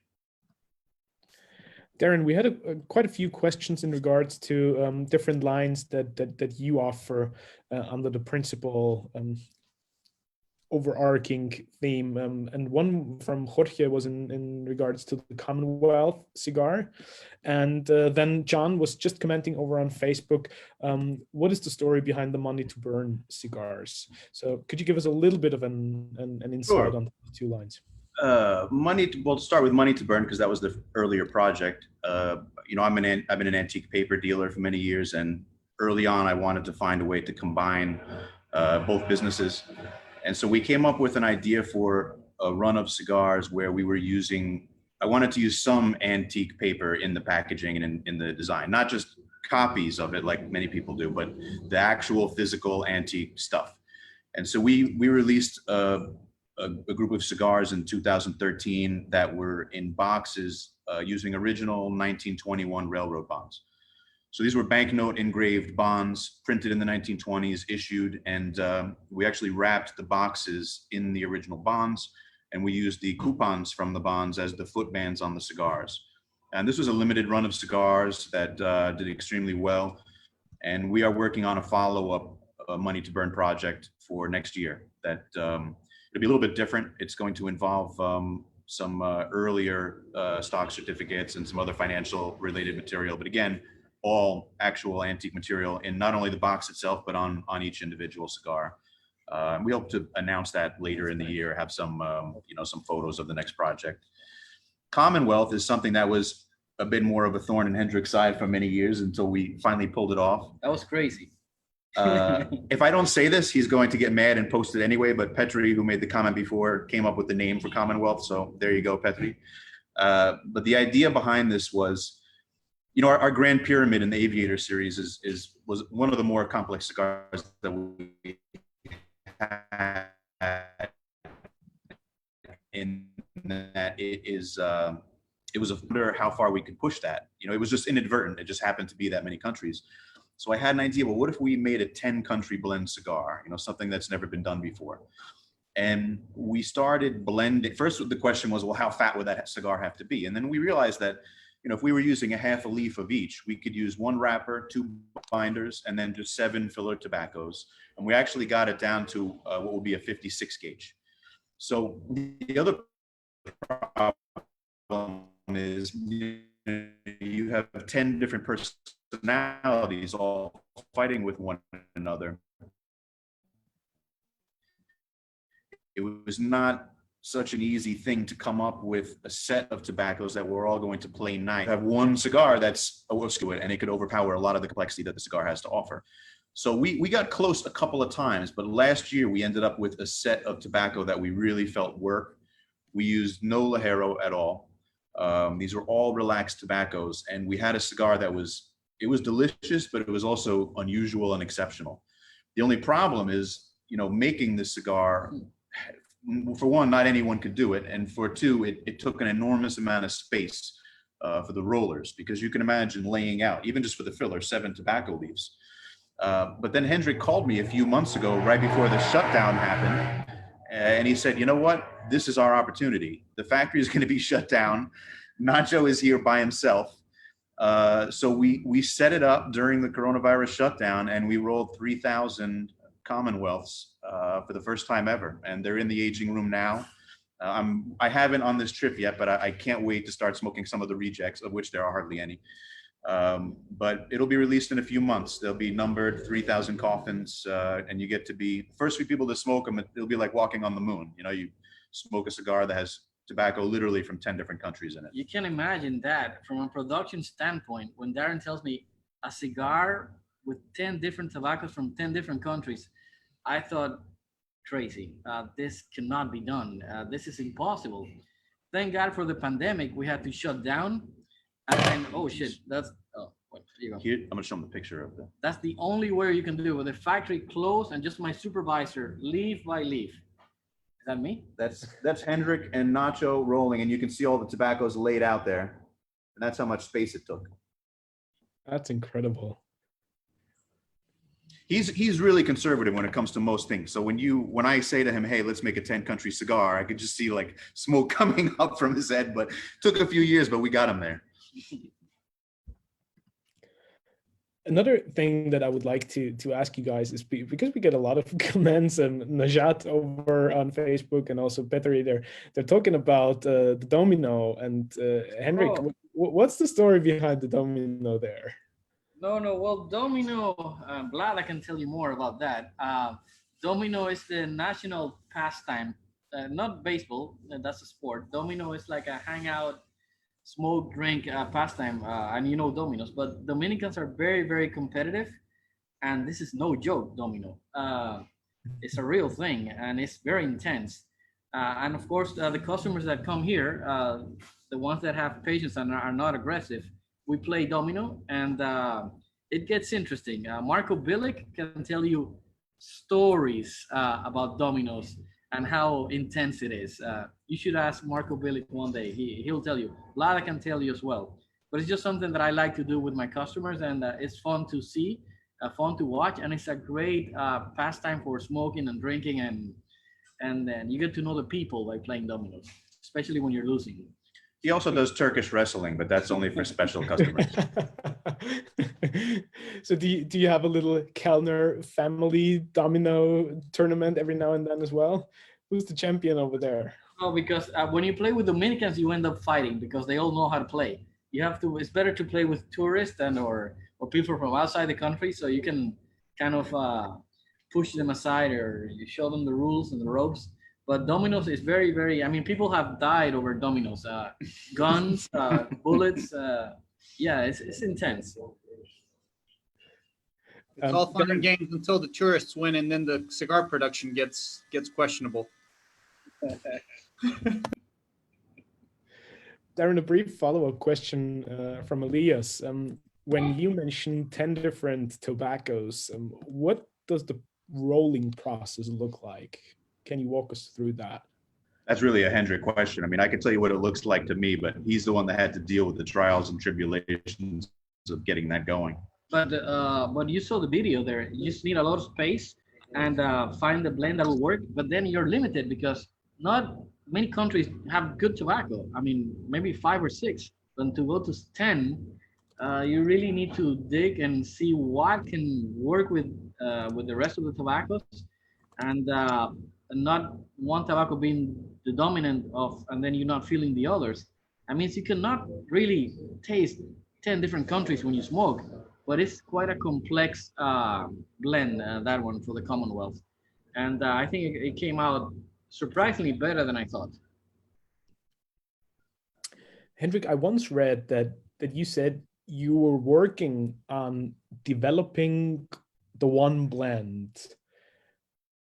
Darren, we had quite a few questions in regards to different lines that you offer under the Principle overarching theme, and one from Jorge was in regards to the Commonwealth cigar, and then John was just commenting over on Facebook, what is the story behind the Money to Burn cigars? So could you give us a little bit of an insight on the two lines? We'll start with Money to Burn, because that was the earlier project. I've been an antique paper dealer for many years, and early on I wanted to find a way to combine both businesses. And so we came up with an idea for a run of cigars where I wanted to use some antique paper in the packaging and in the design, not just copies of it like many people do, but the actual physical antique stuff. And so we released a group of cigars in 2013 that were in boxes using original 1921 railroad bonds. So these were banknote engraved bonds printed in the 1920s, issued, and we actually wrapped the boxes in the original bonds, and we used the coupons from the bonds as the footbands on the cigars. And this was a limited run of cigars that did extremely well, and we are working on a follow-up Money to Burn project for next year that it'll be a little bit different. It's going to involve some earlier stock certificates and some other financial related material, but again, all actual antique material in not only the box itself, but on each individual cigar. We hope to announce that later in the year, have some photos of the next project. Commonwealth is something that was a bit more of a thorn in Hendrik's side for many years until we finally pulled it off. That was crazy. If I don't say this, he's going to get mad and post it anyway, but Petri, who made the comment before, came up with the name for Commonwealth. So there you go, Petri. But the idea behind this was, you know, our Grand Pyramid in the Aviator series was one of the more complex cigars that we had, in that it was a wonder how far we could push that. You know, it was just inadvertent. It just happened to be that many countries. So I had an idea, well, what if we made a 10-country blend cigar, you know, something that's never been done before. And we started blending. First, the question was, well, how fat would that cigar have to be? And then we realized that, you know, if we were using a half a leaf of each, we could use 1 wrapper, 2 binders, and then just 7 filler tobaccos. And we actually got it down to what would be a 56 gauge. So the other problem is you have 10 different personalities all fighting with one another. It was not such an easy thing to come up with a set of tobaccos that we're all going to play nice. Have one cigar that's to it, and it could overpower a lot of the complexity that the cigar has to offer. So we got close a couple of times, but last year we ended up with a set of tobacco that we really felt worked. We used no Ligero at all. These were all relaxed tobaccos, and we had a cigar that was delicious, but it was also unusual and exceptional. The only problem is, you know, making the cigar, for one, not anyone could do it, and for two, it took an enormous amount of space for the rollers, because you can imagine laying out, even just for the filler, 7 tobacco leaves. But then Hendrik called me a few months ago, right before the shutdown happened, and he said, you know what, this is our opportunity. The factory is going to be shut down. Nacho is here by himself. So we set it up during the coronavirus shutdown, and we rolled 3,000 Commonwealths for the first time ever. And they're in the aging room now. I haven't on this trip yet, but I can't wait to start smoking some of the rejects, of which there are hardly any. But it'll be released in a few months. They'll be numbered 3,000 coffins, and you get to be the first few people to smoke them. It'll be like walking on the moon. You know, you smoke a cigar that has tobacco literally from 10 different countries in it. You can imagine that from a production standpoint, when Darren tells me a cigar with 10 different tobaccos from 10 different countries, I thought, crazy. This cannot be done. This is impossible. Thank God for the pandemic. We had to shut down. And oh shit, that's, oh, wait, here you go. Here, I'm gonna show them the picture of that. That's the only way you can do it, with the factory closed and just my supervisor, leaf by leaf. Is that me? That's Hendrik and Nacho rolling, and you can see all the tobaccos laid out there. And that's how much space it took. That's incredible. He's really conservative when it comes to most things. So when I say to him, hey, let's make a 10-country cigar, I could just see like smoke coming up from his head, but it took a few years, but we got him there. Another thing that I would like to ask you guys is, because we get a lot of comments, and Najat over on Facebook and also Petri, they're talking about the domino, and Hendrik, what's the story behind the domino there? No. Well, domino, I'm glad I can tell you more about that. Domino is the national pastime, not baseball, that's a sport. Domino is like a hangout, smoke, drink pastime, and you know dominoes, but Dominicans are very, very competitive, and this is no joke. Domino, it's a real thing, and it's very intense. And of course, the customers that come here, the ones that have patience and are not aggressive, we play domino, and it gets interesting. Marco Bilic can tell you stories about dominoes and how intense it is. You should ask Marco Bilic one day. He'll tell you. Lara can tell you as well. But it's just something that I like to do with my customers, and it's fun to see, fun to watch, and it's a great pastime for smoking and drinking, and then you get to know the people by playing dominoes, especially when you're losing. He also does Turkish wrestling, but that's only for special customers. So do you have a little Kelner family domino tournament every now and then as well? Who's the champion over there? No, because when you play with Dominicans, you end up fighting because they all know how to play. You have to. It's better to play with tourists or people from outside the country, so you can kind of push them aside, or you show them the rules and the ropes. But dominoes is very, very, I mean, people have died over dominoes, guns, bullets. Yeah, it's intense. It's all fun and Darren, games until the tourists win, and then the cigar production gets questionable. Darren, a brief follow-up question from Elias. When you mentioned 10 different tobaccos, what does the rolling process look like? Can you walk us through that? That's really a Hendrik question. I mean, I can tell you what it looks like to me, but he's the one that had to deal with the trials and tribulations of getting that going. But you saw the video there. You just need a lot of space and find the blend that will work. But then you're limited because not many countries have good tobacco. I mean, maybe 5 or 6. But to go to 10, you really need to dig and see what can work with the rest of the tobaccos, and not one tobacco being the dominant of, and then you're not feeling the others. I mean, you cannot really taste 10 different countries when you smoke, but it's quite a complex blend, that one for the Commonwealth. And I think it came out surprisingly better than I thought. Hendrik, I once read that you said you were working on developing the one blend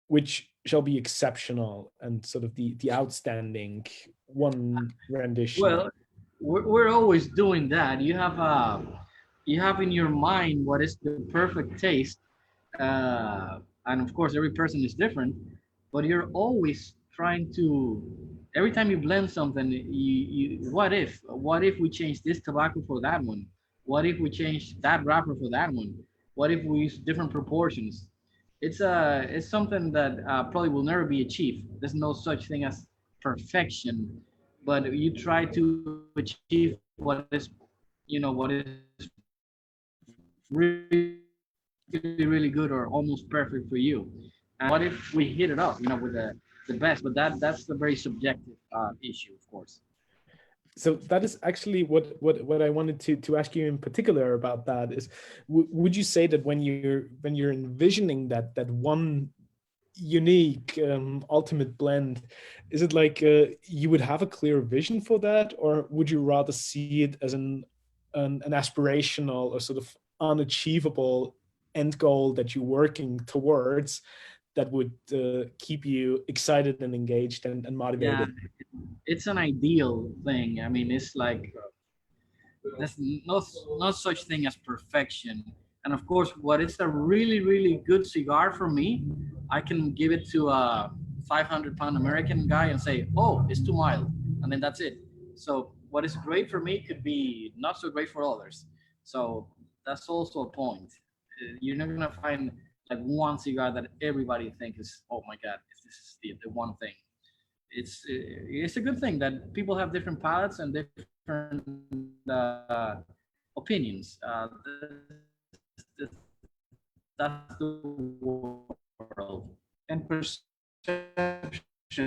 which shall be exceptional and sort of the outstanding one rendition. Well, we're always doing that. You have in your mind what is the perfect taste, and of course every person is different, but you're always trying to, every time you blend something, what if we change this tobacco for that one? What if we change that wrapper for that one? What if we use different proportions? It's something that probably will never be achieved. There's no such thing as perfection, but you try to achieve what is really, really good or almost perfect for you. And what if we hit it up, with the best? But that's a very subjective issue, of course. So that is actually what I wanted to ask you in particular about that is, would you say that when you're envisioning that one unique ultimate blend, is it like you would have a clear vision for that, or would you rather see it as an aspirational or sort of unachievable end goal that you're working towards that would keep you excited and engaged and motivated? Yeah, it's an ideal thing. I mean, it's like there's no such thing as perfection. And of course, what is a really, really good cigar for me, I can give it to a 500-pound American guy and say, oh, it's too mild. And then that's it. So what is great for me could be not so great for others. So that's also a point. You're not going to find like one cigar that everybody thinks is, oh my God, this is the one thing. It's a good thing that people have different palates and different opinions. That's the world. And perception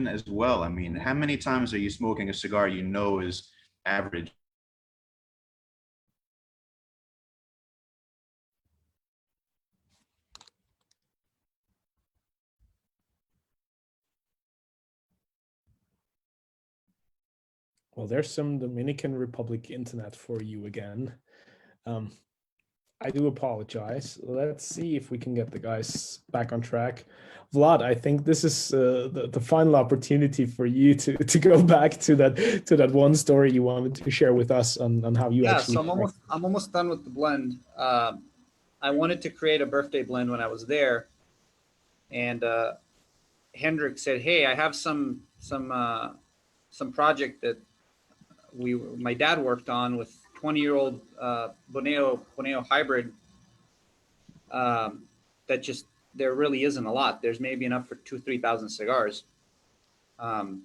as well. I mean, how many times are you smoking a cigar you know is average? Well, there's some Dominican Republic internet for you again. I do apologize. Let's see if we can get the guys back on track. Vlad, I think this is the final opportunity for you to go back to that one story you wanted to share with us on how you actually. Yeah, so I'm almost done with the blend. I wanted to create a birthday blend when I was there, and Hendrik said, "Hey, I have some project that my dad worked on with 20-year-old Boneo hybrid. That just there really isn't a lot. There's maybe enough for 2,000-3,000 cigars. So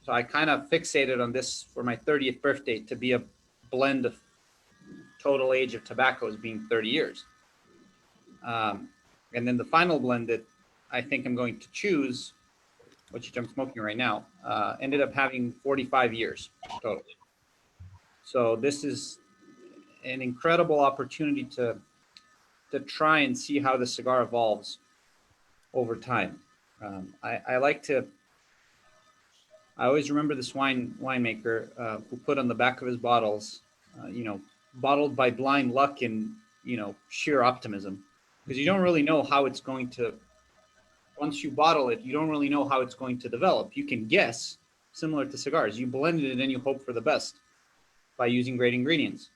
I kind of fixated on this for my 30th birthday to be a blend of total age of tobaccos being 30 years. And then the final blend that I think I'm going to choose, which I'm smoking right now, ended up having 45 years total. So this is an incredible opportunity to try and see how the cigar evolves over time. I always remember this winemaker who put on the back of his bottles, bottled by blind luck and, sheer optimism. because you don't really know how it's going to, once you bottle it, you don't really know how it's going to develop. You can guess, similar to cigars. You blend it and you hope for the best by using great ingredients.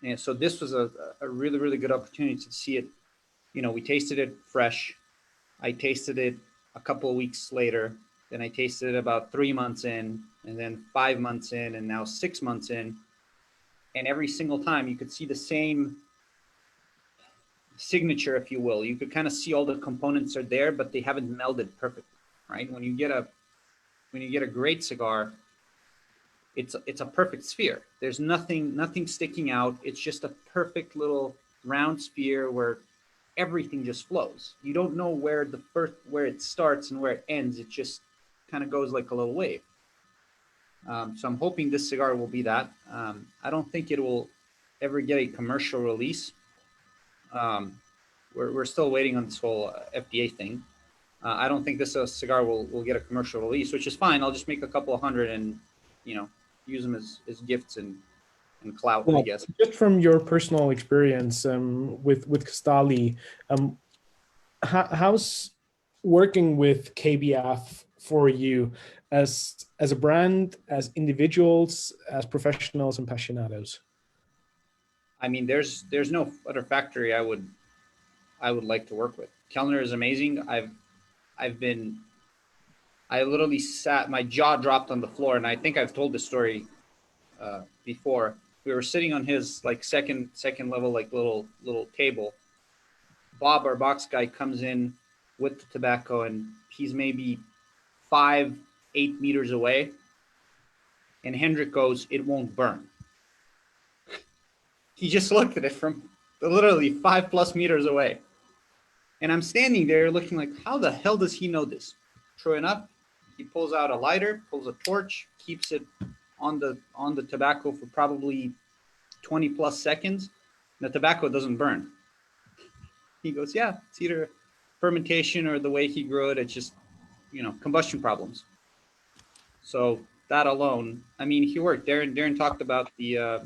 And so this was a really, really good opportunity to see it. You know, we tasted it fresh. I tasted it a couple of weeks later. Then I tasted it about 3 months in, and then 5 months in, and now 6 months in. And every single time you could see the same signature, if you will. You could kind of see all the components are there, but they haven't melded perfectly, right? When you get a great cigar, it's a perfect sphere. There's nothing sticking out. It's just a perfect little round sphere where everything just flows. You don't know where it starts and where it ends. It just kind of goes like a little wave. So I'm hoping this cigar will be that. I don't think it will ever get a commercial release. We're still waiting on this whole FDA thing. I don't think this cigar will get a commercial release, which is fine. I'll just make a couple of hundred and, you know, use them as gifts and clout, I guess. Just from your personal experience with Castali, how's working with KBF for you as a brand, as individuals, as professionals and apasionados? I mean, there's no other factory I would like to work with. Kelner is amazing. I literally sat, my jaw dropped on the floor, and I think I've told this story before. We were sitting on his like second level, like little table. Bob, our box guy, comes in with the tobacco, and he's maybe 5-8 meters away. And Hendrik goes, "It won't burn." He just looked at it from literally 5+ meters away. And I'm standing there looking like, how the hell does he know this? True enough, he pulls out a lighter, pulls a torch, keeps it on the tobacco for probably 20+ seconds. And the tobacco doesn't burn. He goes, yeah, it's either fermentation or the way he grew it. It's just, you know, combustion problems. So that alone, I mean, he worked. Darren talked about the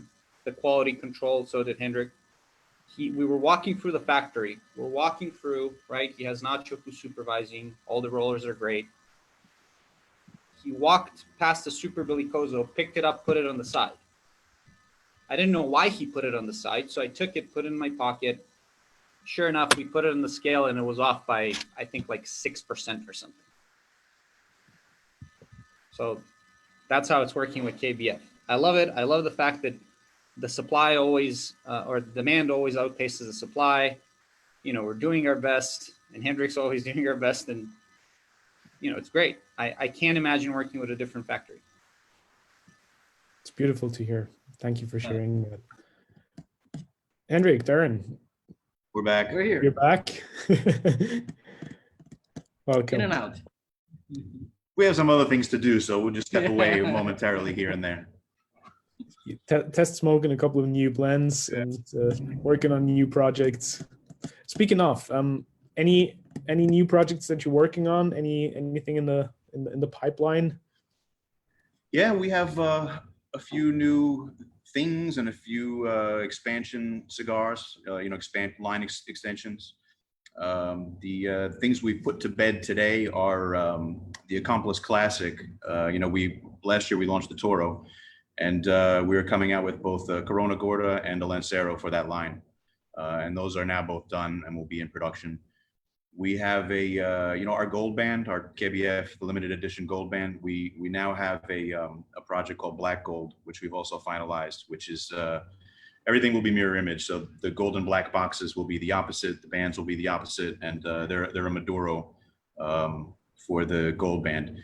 quality control. So did Hendrik. We were walking through the factory. We're walking through, right? He has Nacho who's supervising. All the rollers are great. He walked past the Super Bellicoso, picked it up, put it on the side. I didn't know why he put it on the side, so I took it, put it in my pocket. Sure enough, we put it on the scale, and it was off by, I think, like 6% or something. So that's how it's working with KBF. I love it. I love the fact that the supply always, or demand always outpaces the supply. You know, we're doing our best, and Hendrik's always doing our best, and, you know, it's great. I can't imagine working with a different factory. It's beautiful to hear. Thank you for sharing that. Hendrik, Darren. We're back. We're here. You're back. Welcome. In and out. We have some other things to do, so we'll just step away momentarily here and there. Test smoking a couple of new blends and working on new projects. Speaking of, any new projects that you're working on? Anything in the pipeline? Yeah, we have a few new things and a few expansion cigars. Line extensions. The things we put to bed today are the Accomplice Classic. Last year we launched the Toro, and we are coming out with both a Corona Gorda and a Lancero for that line. And those are now both done and will be in production. We have our gold band, our KBF, the limited edition gold band. We now have a project called Black Gold, which we've also finalized, which is everything will be mirror image. So the gold and black boxes will be the opposite, the bands will be the opposite, and they're a Maduro for the gold band.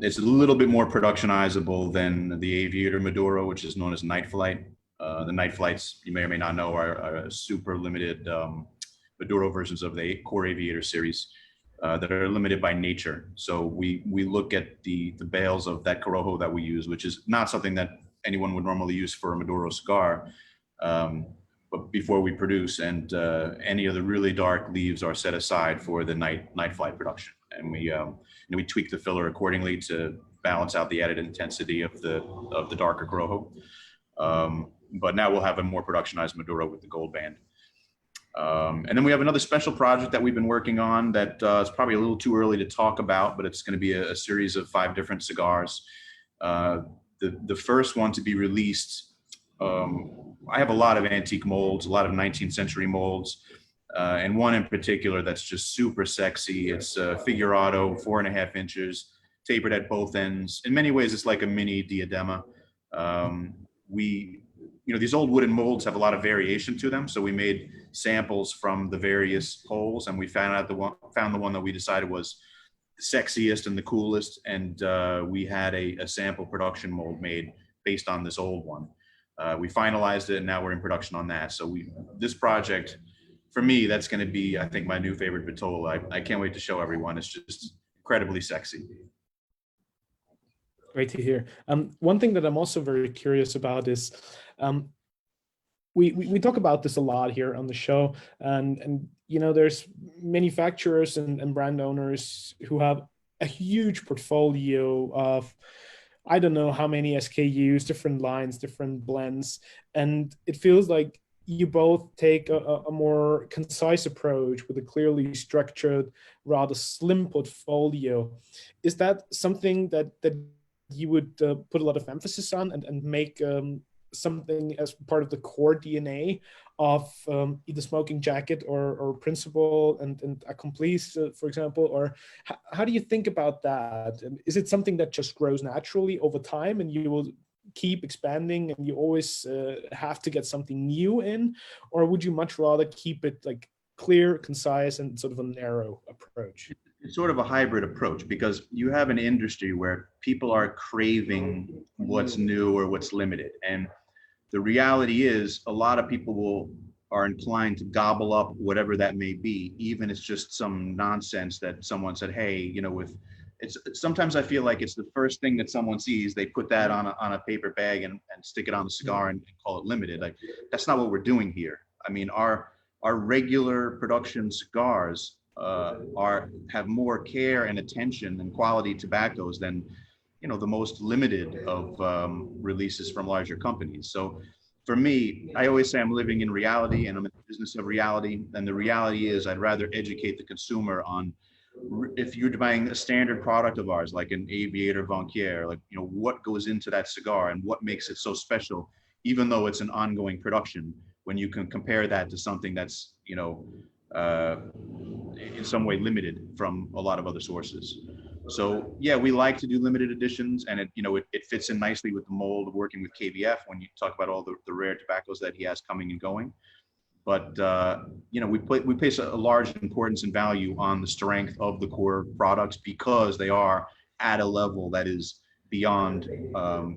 It's a little bit more productionizable than the Aviator Maduro, which is known as Night Flight. The Night Flights, you may or may not know, are super limited Maduro versions of the core Aviator series that are limited by nature. So we look at the bales of that Corojo that we use, which is not something that anyone would normally use for a Maduro cigar, but before we produce, and any of the really dark leaves are set aside for the night flight production, and we tweak the filler accordingly to balance out the added intensity of the darker Corojo. But now we'll have a more productionized Maduro with the gold band. And then we have another special project that we've been working on that is probably a little too early to talk about, but it's going to be a series of 5 different cigars. The first one to be released, I have a lot of antique molds, a lot of 19th century molds, and one in particular that's just super sexy. It's figurado, 4.5 inches, tapered at both ends. In many ways, it's like a mini diadema. These old wooden molds have a lot of variation to them. So we made samples from the various holes, and we found the one that we decided was the sexiest and the coolest. And we had a sample production mold made based on this old one. We finalized it, and now we're in production on that. So this project, for me, that's going to be, I think, my new favorite Vitola. I can't wait to show everyone. It's just incredibly sexy. Great to hear. One thing that I'm also very curious about is we talk about this a lot here on the show, and there's manufacturers and brand owners who have a huge portfolio of, I don't know how many SKUs, different lines, different blends, and it feels like you both take a more concise approach with a clearly structured, rather slim portfolio. Is that something that you would put a lot of emphasis on and make something as part of the core DNA of either Smoking Jacket or Principle and Accomplice, for example? Or how do you think about that? And is it something that just grows naturally over time and you will keep expanding and you always have to get something new in? Or would you much rather keep it like clear, concise, and sort of a narrow approach? It's sort of a hybrid approach, because you have an industry where people are craving what's new or what's limited. And the reality is a lot of people are inclined to gobble up whatever that may be, even if it's just some nonsense that someone said, hey, sometimes I feel like it's the first thing that someone sees, they put that on a paper bag and stick it on the cigar and call it limited. Like, that's not what we're doing here. I mean, our regular production cigars have more care and attention and quality tobaccos than the most limited of releases from larger companies. So for me, I always say I'm living in reality and I'm in the business of reality. And the reality is I'd rather educate the consumer on, if you're buying a standard product of ours, like an Aviator Vanquier, like, what goes into that cigar and what makes it so special, even though it's an ongoing production, when you can compare that to something that's, in some way limited from a lot of other sources. So yeah, we like to do limited editions, and it fits in nicely with the mold of working with KBF when you talk about all the rare tobaccos that he has coming and going. But we place a large importance and value on the strength of the core products, because they are at a level that is beyond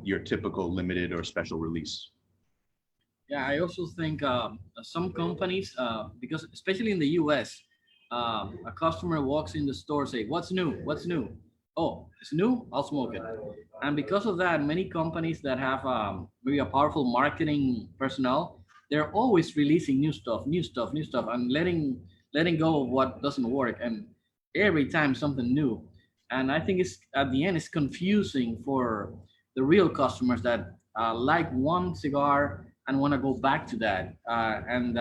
your typical limited or special release. Yeah, I also think some companies, because especially in the US, a customer walks in the store, say, what's new? What's new? Oh, it's new? I'll smoke it. And because of that, many companies that have maybe a powerful marketing personnel, they're always releasing new stuff, and letting go of what doesn't work. And every time something new. And I think it's at the end, it's confusing for the real customers that like one cigar and want to go back to that. And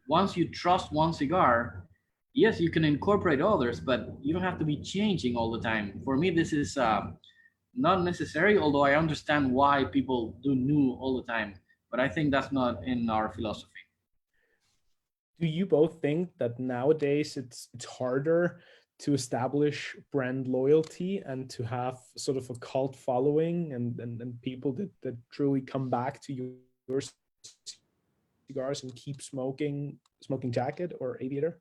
once you trust one cigar, yes, you can incorporate others, but you don't have to be changing all the time. For me, this is not necessary, although I understand why people do new all the time. But I think that's not in our philosophy. Do you both think that nowadays it's harder to establish brand loyalty and to have sort of a cult following and people that truly come back to your cigars and keep smoking Jacket or Aviator?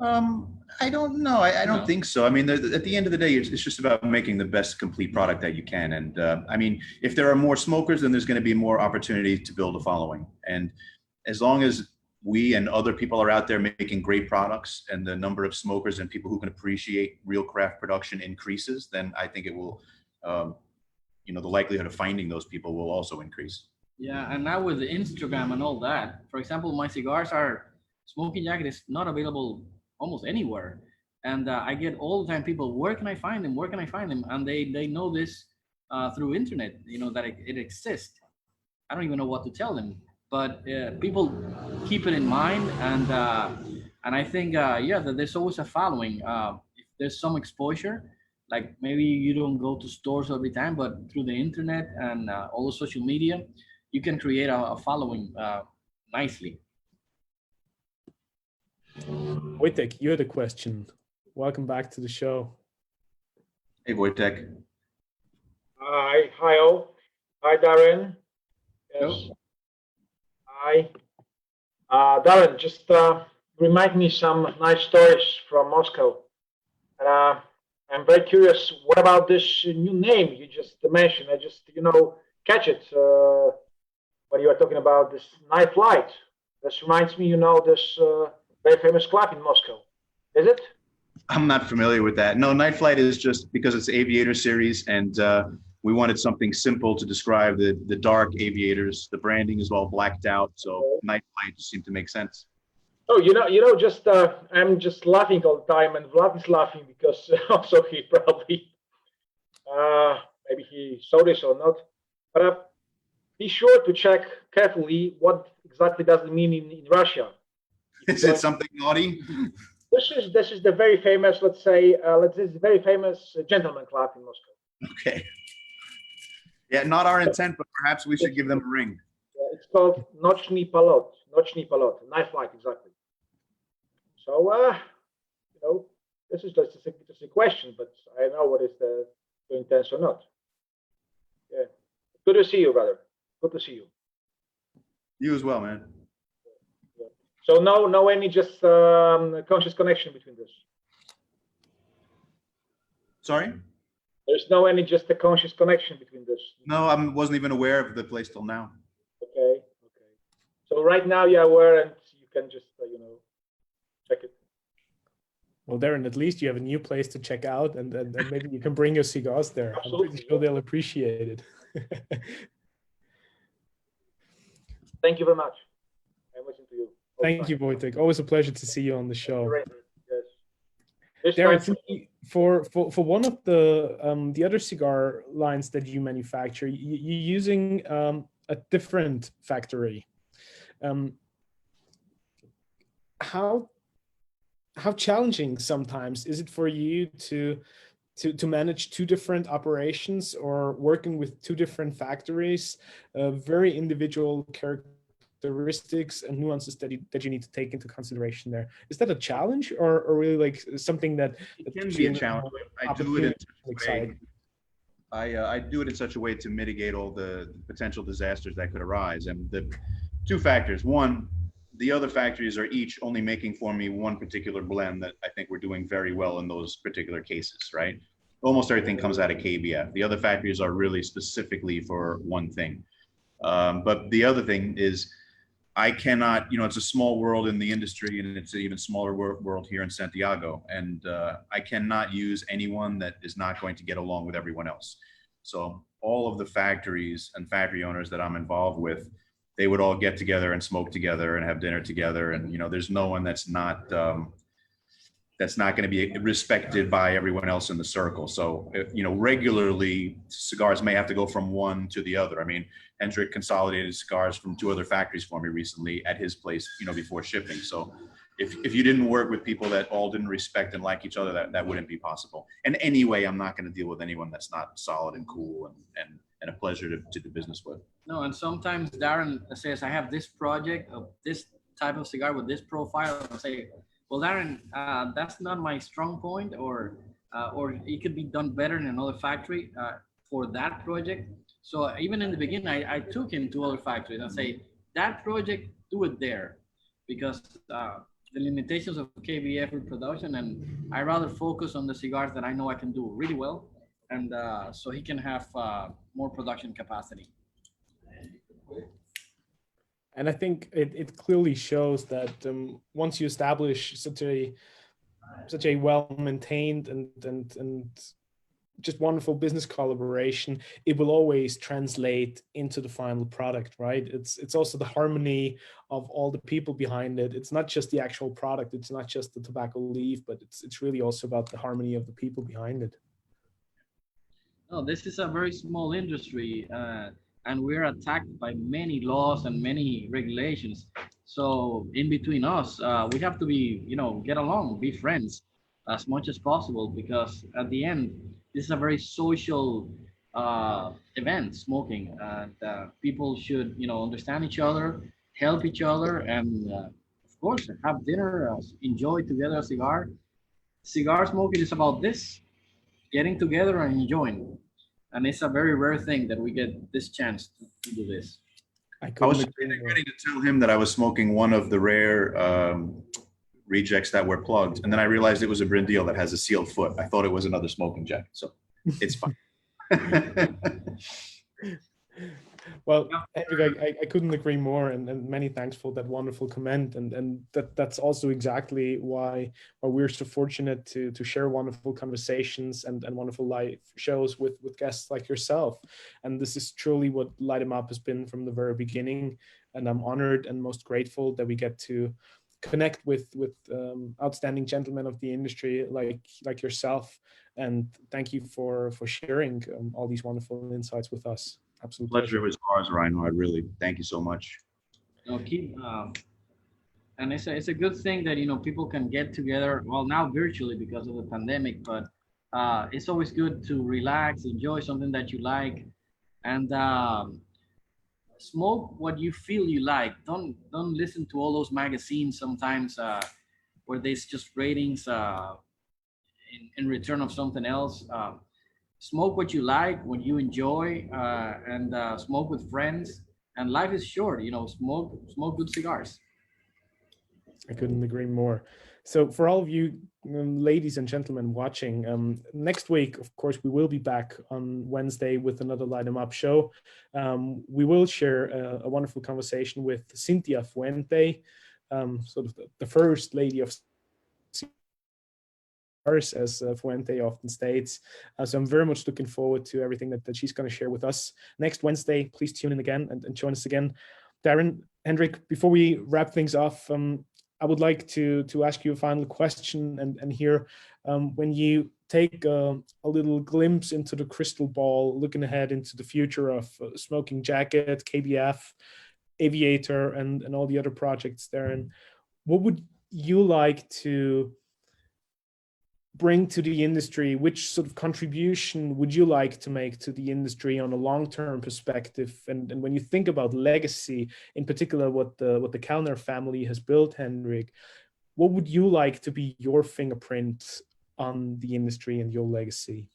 I don't know. I don't think so. I mean, at the end of the day, it's just about making the best complete product that you can. And I mean, if there are more smokers, then there's going to be more opportunity to build a following. And as long as we and other people are out there making great products and the number of smokers and people who can appreciate real craft production increases, then I think it will, the likelihood of finding those people will also increase. Yeah, and now with the Instagram and all that, for example, my cigars Smoking Jacket is not available almost anywhere. And I get all the time people, where can I find them? Where can I find them? And they know this through internet, that it exists. I don't even know what to tell them. but people keep it in mind, and I think yeah, that there's always a following. If there's some exposure, like maybe you don't go to stores every time, but through the internet and all the social media, you can create a following nicely. Wojtek, you had a question. Welcome back to the show. Hey, Wojtek. Hi all. Hi, Darren. Yes. Hello. Hi. Darren, just remind me some nice stories from Moscow. I'm very curious, what about this new name you just mentioned? I just, catch it when you were talking about this Night Flight. This reminds me, this very famous club in Moscow. Is it? I'm not familiar with that. No, Night Flight is just because it's Aviator series, and we wanted something simple to describe the dark aviators. The branding is all blacked out, so Night Flight just seemed to make sense. Oh, just I'm just laughing all the time, and Vlad is laughing because also he probably maybe he saw this or not. But be sure to check carefully what exactly does it mean in Russia. Is it something naughty? This is the very famous, let's say, this is very famous gentleman club in Moscow. Okay. Yeah, not our intent, but perhaps we should give them a ring. It's called Nochny Polot. Nochny Polot. Night flight, exactly. So, this is just a question, but I don't know what is the intent or not. Yeah. Good to see you, brother. Good to see you. You as well, man. Yeah. So no any just conscious connection between this. Sorry? There's no any just a conscious connection between this. No, I wasn't even aware of the place till now. Okay. So right now you're aware, and you can just check it. Well, Darren, at least you have a new place to check out, and maybe you can bring your cigars there. Absolutely. I'm pretty sure they'll appreciate it. Thank you very much. I'm listening to you. Thank you, Wojtek. Always a pleasure to see you on the show. Yes. Darren, for one of the other cigar lines that you manufacture, you're using a different factory. How challenging sometimes is it for you to manage two different operations or working with two different factories, very individual characteristics and nuances that you need to take into consideration there? Is that a challenge or really like something that it can be a challenge? I do it in such a way. I do it in such a way to mitigate all the potential disasters that could arise. And the two factors: one, the other factories are each only making for me one particular blend that I think we're doing very well in those particular cases, right? Almost everything comes out of KBF. The other factories are really specifically for one thing. But the other thing is I cannot, it's a small world in the industry, and it's an even smaller world here in Santiago. And I cannot use anyone that is not going to get along with everyone else. So all of the factories and factory owners that I'm involved with, they would all get together and smoke together and have dinner together. And, there's no one that's not going to be respected by everyone else in the circle. So, regularly cigars may have to go from one to the other. I mean, Hendrik consolidated cigars from two other factories for me recently at his place, before shipping. So if you didn't work with people that all didn't respect and like each other, that wouldn't be possible. And anyway, I'm not going to deal with anyone that's not solid and cool and a pleasure to do business with. No, and sometimes Darren says, I have this project of this type of cigar with this profile. I say, well, Darren, that's not my strong point, or it could be done better in another factory for that project. So even in the beginning, I took him to other factories and say, that project, do it there, because the limitations of KBF production, and I rather focus on the cigars that I know I can do really well, and so he can have more production capacity. And I think it clearly shows that once you establish such a well-maintained and just wonderful business collaboration, it will always translate into the final product, right? It's also the harmony of all the people behind it. It's not just the actual product. It's not just the tobacco leaf, but it's really also about the harmony of the people behind it. No, this is a very small industry. and we're attacked by many laws and many regulations. So in between us, we have to be, get along, be friends as much as possible, because at the end, this is a very social event, smoking, and people should, understand each other, help each other, and of course, have dinner, enjoy together a cigar. Cigar smoking is about this, getting together and enjoying. And it's a very rare thing that we get this chance to do this. I was ready to tell him that I was smoking one of the rare rejects that were plugged, and then I realized it was a Brindille that has a sealed foot. I thought it was another smoking jacket, so it's fine. Well, Hendrik, I couldn't agree more, and many thanks for that wonderful comment, and that's also exactly why we're so fortunate to share wonderful conversations and wonderful live shows with guests like yourself. And this is truly what Light 'em Up has been from the very beginning, and I'm honored and most grateful that we get to connect with outstanding gentlemen of the industry like yourself. And thank you for sharing all these wonderful insights with us. Absolute pleasure was ours, Reinhard. Really, thank you so much. And it's a good thing that people can get together. Well, now virtually because of the pandemic, but it's always good to relax, enjoy something that you like, and smoke what you feel you like. Don't listen to all those magazines sometimes where there's just ratings in return of something else. Smoke what you like, what you enjoy, and smoke with friends. And life is short, smoke good cigars. I couldn't agree more. So for all of you ladies and gentlemen watching, next week, of course, we will be back on Wednesday with another Light 'em Up show. We will share a wonderful conversation with Cynthia Fuente, sort of the first lady of cigars, as Fuente often states. So I'm very much looking forward to everything that she's going to share with us next Wednesday. Please tune in again and join us again. Darren, Hendrik, before we wrap things off, I would like to ask you a final question and hear when you take a little glimpse into the crystal ball, looking ahead into the future of Smoking Jacket, KBF, Aviator, and all the other projects, Darren, what would you like to bring to the industry? Which sort of contribution would you like to make to the industry on a long-term perspective? And when you think about legacy, in particular, what the Kelner family has built, Hendrik, what would you like to be your fingerprint on the industry and your legacy?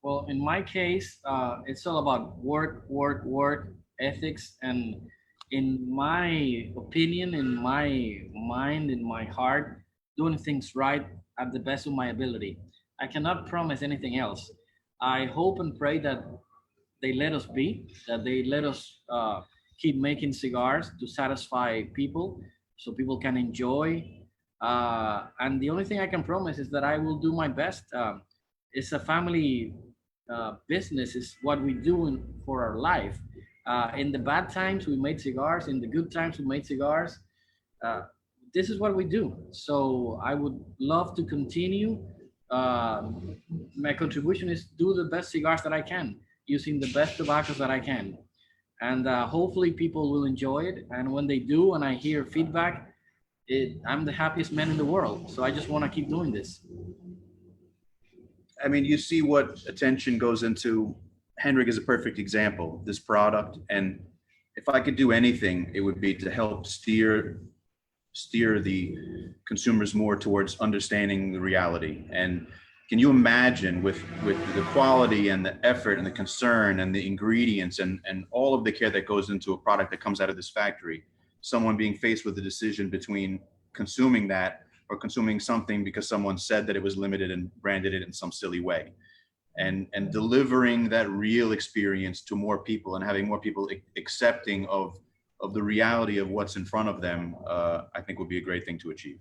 Well, in my case, it's all about work, ethics, and in my opinion, in my mind, in my heart, doing things right at the best of my ability. I cannot promise anything else. I hope and pray that they let us be, that they let us keep making cigars to satisfy people so people can enjoy. And the only thing I can promise is that I will do my best. It's a family business, is what we do for our life. In the bad times, we made cigars. In the good times, we made cigars. This is what we do. So I would love to continue. My contribution is do the best cigars that I can, using the best tobaccos that I can. And hopefully people will enjoy it. And when they do, and I hear feedback, I'm the happiest man in the world. So I just want to keep doing this. I mean, you see what attention goes into. Hendrik is a perfect example, this product. And if I could do anything, it would be to help steer the consumers more towards understanding the reality. And can you imagine with the quality and the effort and the concern and the ingredients and all of the care that goes into a product that comes out of this factory, someone being faced with the decision between consuming that or consuming something because someone said that it was limited and branded it in some silly way, and delivering that real experience to more people and having more people accepting of the reality of what's in front of them, I think would be a great thing to achieve.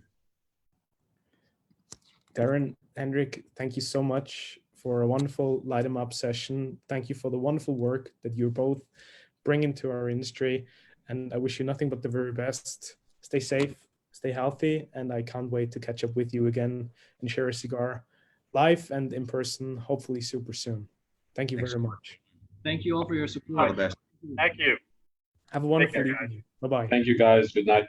Darren, Hendrik, thank you so much for a wonderful Light 'em Up session. Thank you for the wonderful work that you're both bringing to our industry. And I wish you nothing but the very best. Stay safe, stay healthy, and I can't wait to catch up with you again and share a cigar live and in person, hopefully super soon. Thank you very much. Thank you all for your support. All the best. Thank you. Have a wonderful care, guys. evening. Bye-bye. Thank you, guys. Good night.